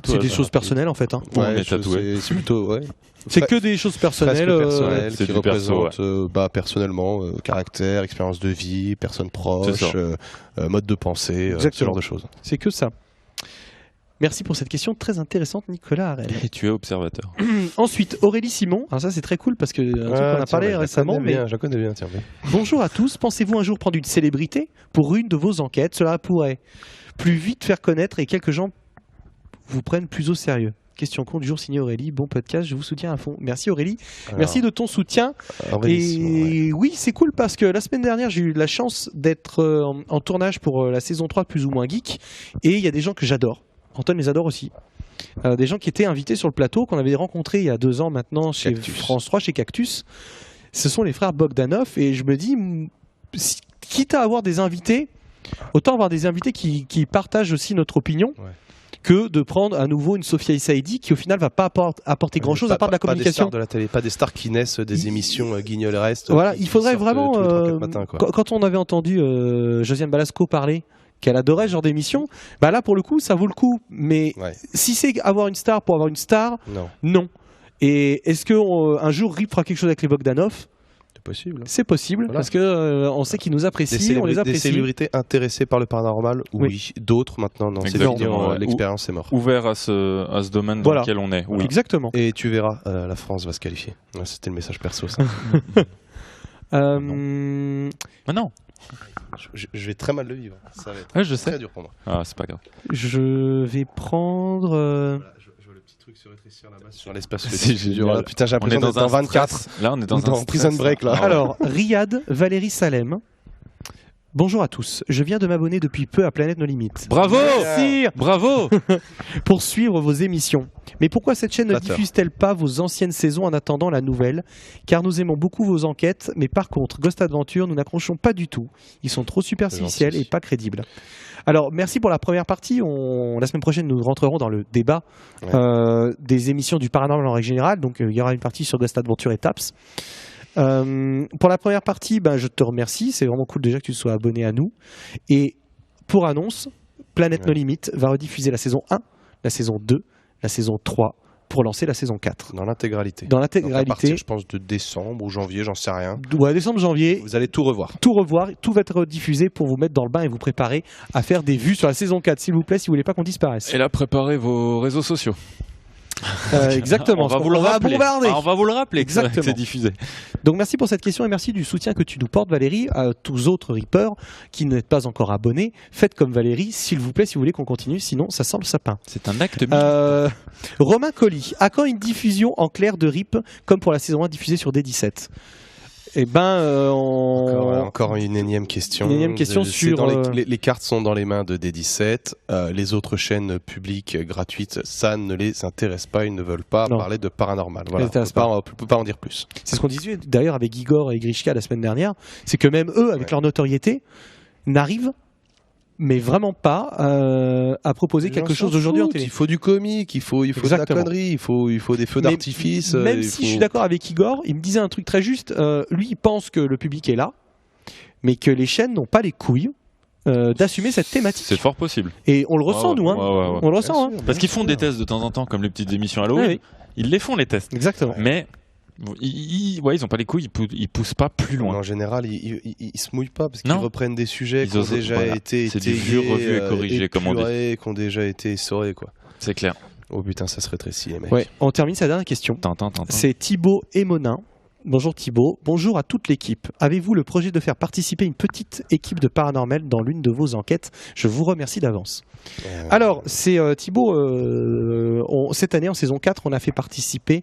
C'est des choses personnelles en fait. Hein. On est tatoué. C'est plutôt, C'est que des choses personnelles. Qui représentent personnellement caractère, expérience de vie, personne proche, mode de pensée, ce genre de choses. C'est que ça. Merci pour cette question très intéressante, Nicolas Harel. Et tu es observateur. Ensuite, Aurélie Simon. Alors ça, c'est très cool parce que on a parlé récemment. Je la connais bien, tiens. Bonjour à tous. Pensez-vous un jour prendre une célébrité pour une de vos enquêtes? Cela pourrait plus vite faire connaître et quelques gens vous prennent plus au sérieux. Question con du jour signée Aurélie. Bon podcast, je vous soutiens à fond. Merci Aurélie. Alors, merci de ton soutien. Oui, c'est cool parce que la semaine dernière, j'ai eu la chance d'être en tournage pour la saison 3 de Plus ou moins Geek. Et il y a des gens que j'adore. Antoine les adore aussi. Des gens qui étaient invités sur le plateau, qu'on avait rencontrés il y a 2 ans maintenant chez France 3, chez Cactus. Ce sont les frères Bogdanov. Et je me dis, quitte à avoir des invités, autant avoir des invités qui partagent aussi notre opinion. Que de prendre à nouveau une Sophia Saidi qui au final va pas apporter grand chose à part de la communication. Pas des stars de la télé, pas des stars qui naissent des émissions Guignol Reste. Voilà, il faudrait vraiment. Matin, quand on avait entendu Josiane Balasco parler, qu'elle adorait ce genre d'émission, bah là pour le coup ça vaut le coup. Mais si c'est avoir une star pour avoir une star, non. Et est-ce que un jour Rip fera quelque chose avec les Bogdanov? Possible. C'est possible parce que on sait qu'ils nous apprécient, on les apprécie. Des célébrités intéressées par le paranormal, oui. D'autres maintenant, non. C'est fini, l'expérience est morte. Ouvert à ce domaine dans lequel on est. Oui. Exactement. Et tu verras, la France va se qualifier. C'était le message perso, ça. Non. Je vais très mal le vivre. Ça va être très dur pour moi. Ah, c'est pas grave. Je vais prendre. Truc se rétrécir là-bas sur l'espace. C'est génial. Putain, j'ai l'impression d'être dans 24. Là, on est dans un Prison Break là. Alors, Riyad, Valérie Salem. Bonjour à tous. Je viens de m'abonner depuis peu à Planète No Limites. Bravo, Merci. Bravo. Pour suivre vos émissions. Mais pourquoi cette chaîne ne diffuse-t-elle pas vos anciennes saisons en attendant la nouvelle? Car nous aimons beaucoup vos enquêtes, mais par contre, Ghost Adventure, nous n'accrochons pas du tout. Ils sont trop superficiels et pas crédibles. Alors, merci pour la première partie. La semaine prochaine, nous rentrerons dans le débat des émissions du paranormal en règle générale. Donc, il y aura une partie sur Ghost Adventure et TAPS. Pour la première partie, je te remercie. C'est vraiment cool déjà que tu sois abonné à nous. Et pour annonce, Planète No Limit va rediffuser la saison 1, la saison 2, la saison 3 pour lancer la saison 4. Dans l'intégralité. Dans l'intégralité. À partir, je pense, de décembre ou janvier, j'en sais rien. Ouais, décembre, janvier. Vous allez tout revoir. Tout va être rediffusé pour vous mettre dans le bain et vous préparer à faire des vues sur la saison 4, s'il vous plaît, si vous voulez pas qu'on disparaisse. Et là, préparez vos réseaux sociaux. Exactement. On va vous le rappeler. On va vous le rappeler. Exactement. C'est diffusé. Donc merci pour cette question et merci du soutien que tu nous portes, Valérie. À tous autres Reapers qui n'êtes pas encore abonnés, faites comme Valérie, s'il vous plaît, si vous voulez qu'on continue. Sinon, ça sent le sapin. C'est un acte. Romain Colli, à quand une diffusion en clair de RIP comme pour la saison 1 diffusée sur D17? Eh ben, Encore une énième question. Une énième question sur, les cartes sont dans les mains de D17. Les autres chaînes publiques gratuites, ça ne les intéresse pas. Ils ne veulent pas parler de paranormal. Voilà. On peut pas en dire plus. C'est ce qu'on disait d'ailleurs avec Igor et Grishka la semaine dernière. C'est que même eux, avec leur notoriété, n'arrivent mais vraiment pas à proposer quelque chose d'aujourd'hui en télé. Il faut du comique, il faut de la connerie, il faut des feux d'artifice. Même si je suis d'accord avec Igor, il me disait un truc très juste. Lui, il pense que le public est là, mais que les chaînes n'ont pas les couilles d'assumer cette thématique. C'est fort possible. Et on le ressent, nous. Hein. Ouais. On le ressent. Hein. Parce qu'ils font des tests de temps en temps, comme les petites émissions Halloween. Oui. Ils les font, les tests. Exactement. Mais ils ont pas les couilles, ils poussent pas plus loin. En général, ils se mouillent pas parce qu'ils reprennent des sujets qui ont déjà été c'est du vieux, revu et corrigé, comme on dit. Qui ont déjà été essorés, quoi. C'est clair. Oh putain, ça se rétrécit, les mecs. Ouais. On termine sa dernière question. C'est Thibaut Emonin. Bonjour Thibaut. Bonjour à toute l'équipe. Avez-vous le projet de faire participer une petite équipe de paranormal dans l'une de vos enquêtes? Je vous remercie d'avance. Alors, c'est Thibaut. Cette année, en saison 4, on a fait participer.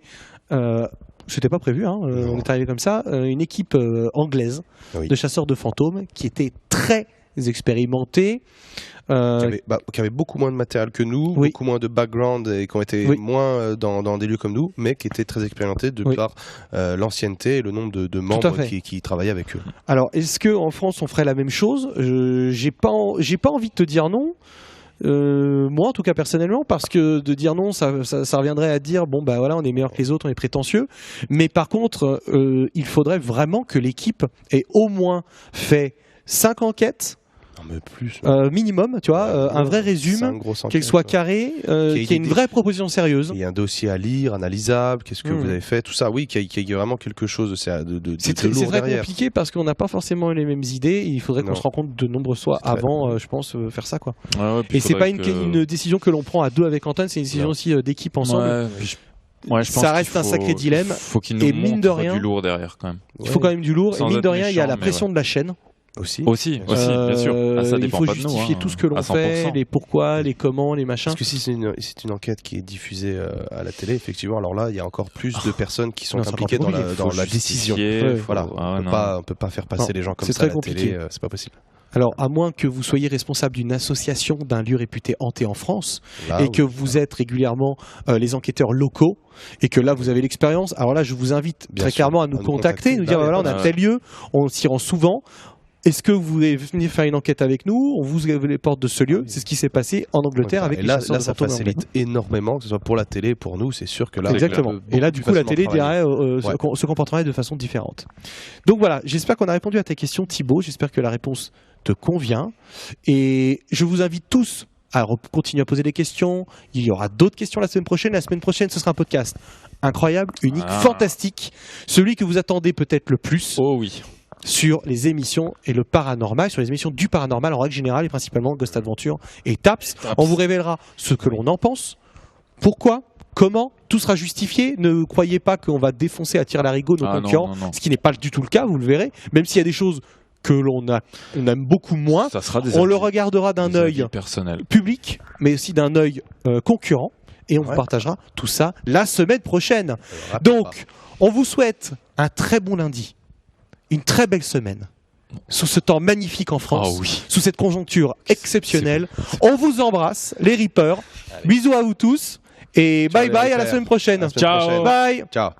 C'était pas prévu, hein, on est arrivé comme ça. Une équipe anglaise de chasseurs de fantômes qui était très expérimentée. Qui avait beaucoup moins de matériel que nous, beaucoup moins de background et qui ont été moins dans des lieux comme nous, mais qui étaient très expérimentés de par l'ancienneté et le nombre de membres qui travaillaient avec eux. Alors, est-ce qu'en France on ferait la même chose? J'ai pas envie de te dire non. Moi en tout cas personnellement, parce que de dire non ça reviendrait à dire bon bah voilà, on est meilleur que les autres, on est prétentieux, mais par contre il faudrait vraiment que l'équipe ait au moins fait 5 enquêtes minimum, tu vois, un vrai résumé, qu'elle soit carrée, qu'il y ait une vraie proposition sérieuse. Il y a un dossier à lire, analysable, qu'est-ce que vous avez fait, tout ça, oui, qu'il y ait vraiment quelque chose de lourd c'est très compliqué parce qu'on n'a pas forcément les mêmes idées, il faudrait qu'on se rencontre de nombreuses fois avant, je pense, faire ça, quoi. Et c'est pas une décision que l'on prend à deux avec Antoine, c'est une décision aussi d'équipe ensemble. Ouais, je pense ça reste un sacré dilemme. Faut qu'il nous montre du lourd derrière quand même. Il faut quand même du lourd, et mine de rien, il y a la pression de la chaîne. Aussi, bien sûr. Ça il dépend faut pas de nous, justifier tout ce que l'on fait, les pourquoi, les comment, les machins. Parce que si c'est une enquête qui est diffusée à la télé, effectivement, alors là, il y a encore plus de personnes qui sont impliquées dans la décision. Voilà, on peut pas faire passer les gens comme ça à la télé, c'est pas possible. Alors, à moins que vous soyez responsable d'une association, d'un lieu réputé hanté en France, que vous êtes régulièrement les enquêteurs locaux, et que là, vous avez l'expérience, alors là, je vous invite très clairement à nous contacter, nous dire, voilà, on a tel lieu, on s'y rend souvent. Est-ce que vous voulez venir faire une enquête avec nous? On vous ouvre les portes de ce lieu. C'est ce qui s'est passé en Angleterre avec les chasseurs de fantômes. Là, ça facilite énormément, que ce soit pour la télé, pour nous, c'est sûr que là... Exactement. Et là, du coup, la télé se comporterait de façon différente. Donc voilà, j'espère qu'on a répondu à ta question, Thibaut. J'espère que la réponse te convient. Et je vous invite tous à continuer à poser des questions. Il y aura d'autres questions la semaine prochaine. La semaine prochaine, ce sera un podcast incroyable, unique, fantastique. Celui que vous attendez peut-être le plus. Oh oui. Sur les émissions et le paranormal, sur les émissions du paranormal en règle générale et principalement Ghost Adventure et Taps. On vous révélera ce que l'on en pense, pourquoi, comment, tout sera justifié. Ne croyez pas qu'on va défoncer à tir-larigot nos concurrents, ce qui n'est pas du tout le cas, vous le verrez, même s'il y a des choses que l'on aime beaucoup moins, on le regardera d'un œil public, mais aussi d'un œil concurrent, et on vous partagera tout ça la semaine prochaine. Donc, on vous souhaite un très bon lundi, une très belle semaine, sous ce temps magnifique en France, sous cette conjoncture exceptionnelle. On vous embrasse, les Reapers. Bisous à vous tous et bye bye, à la semaine prochaine. Ciao. Bye. Ciao.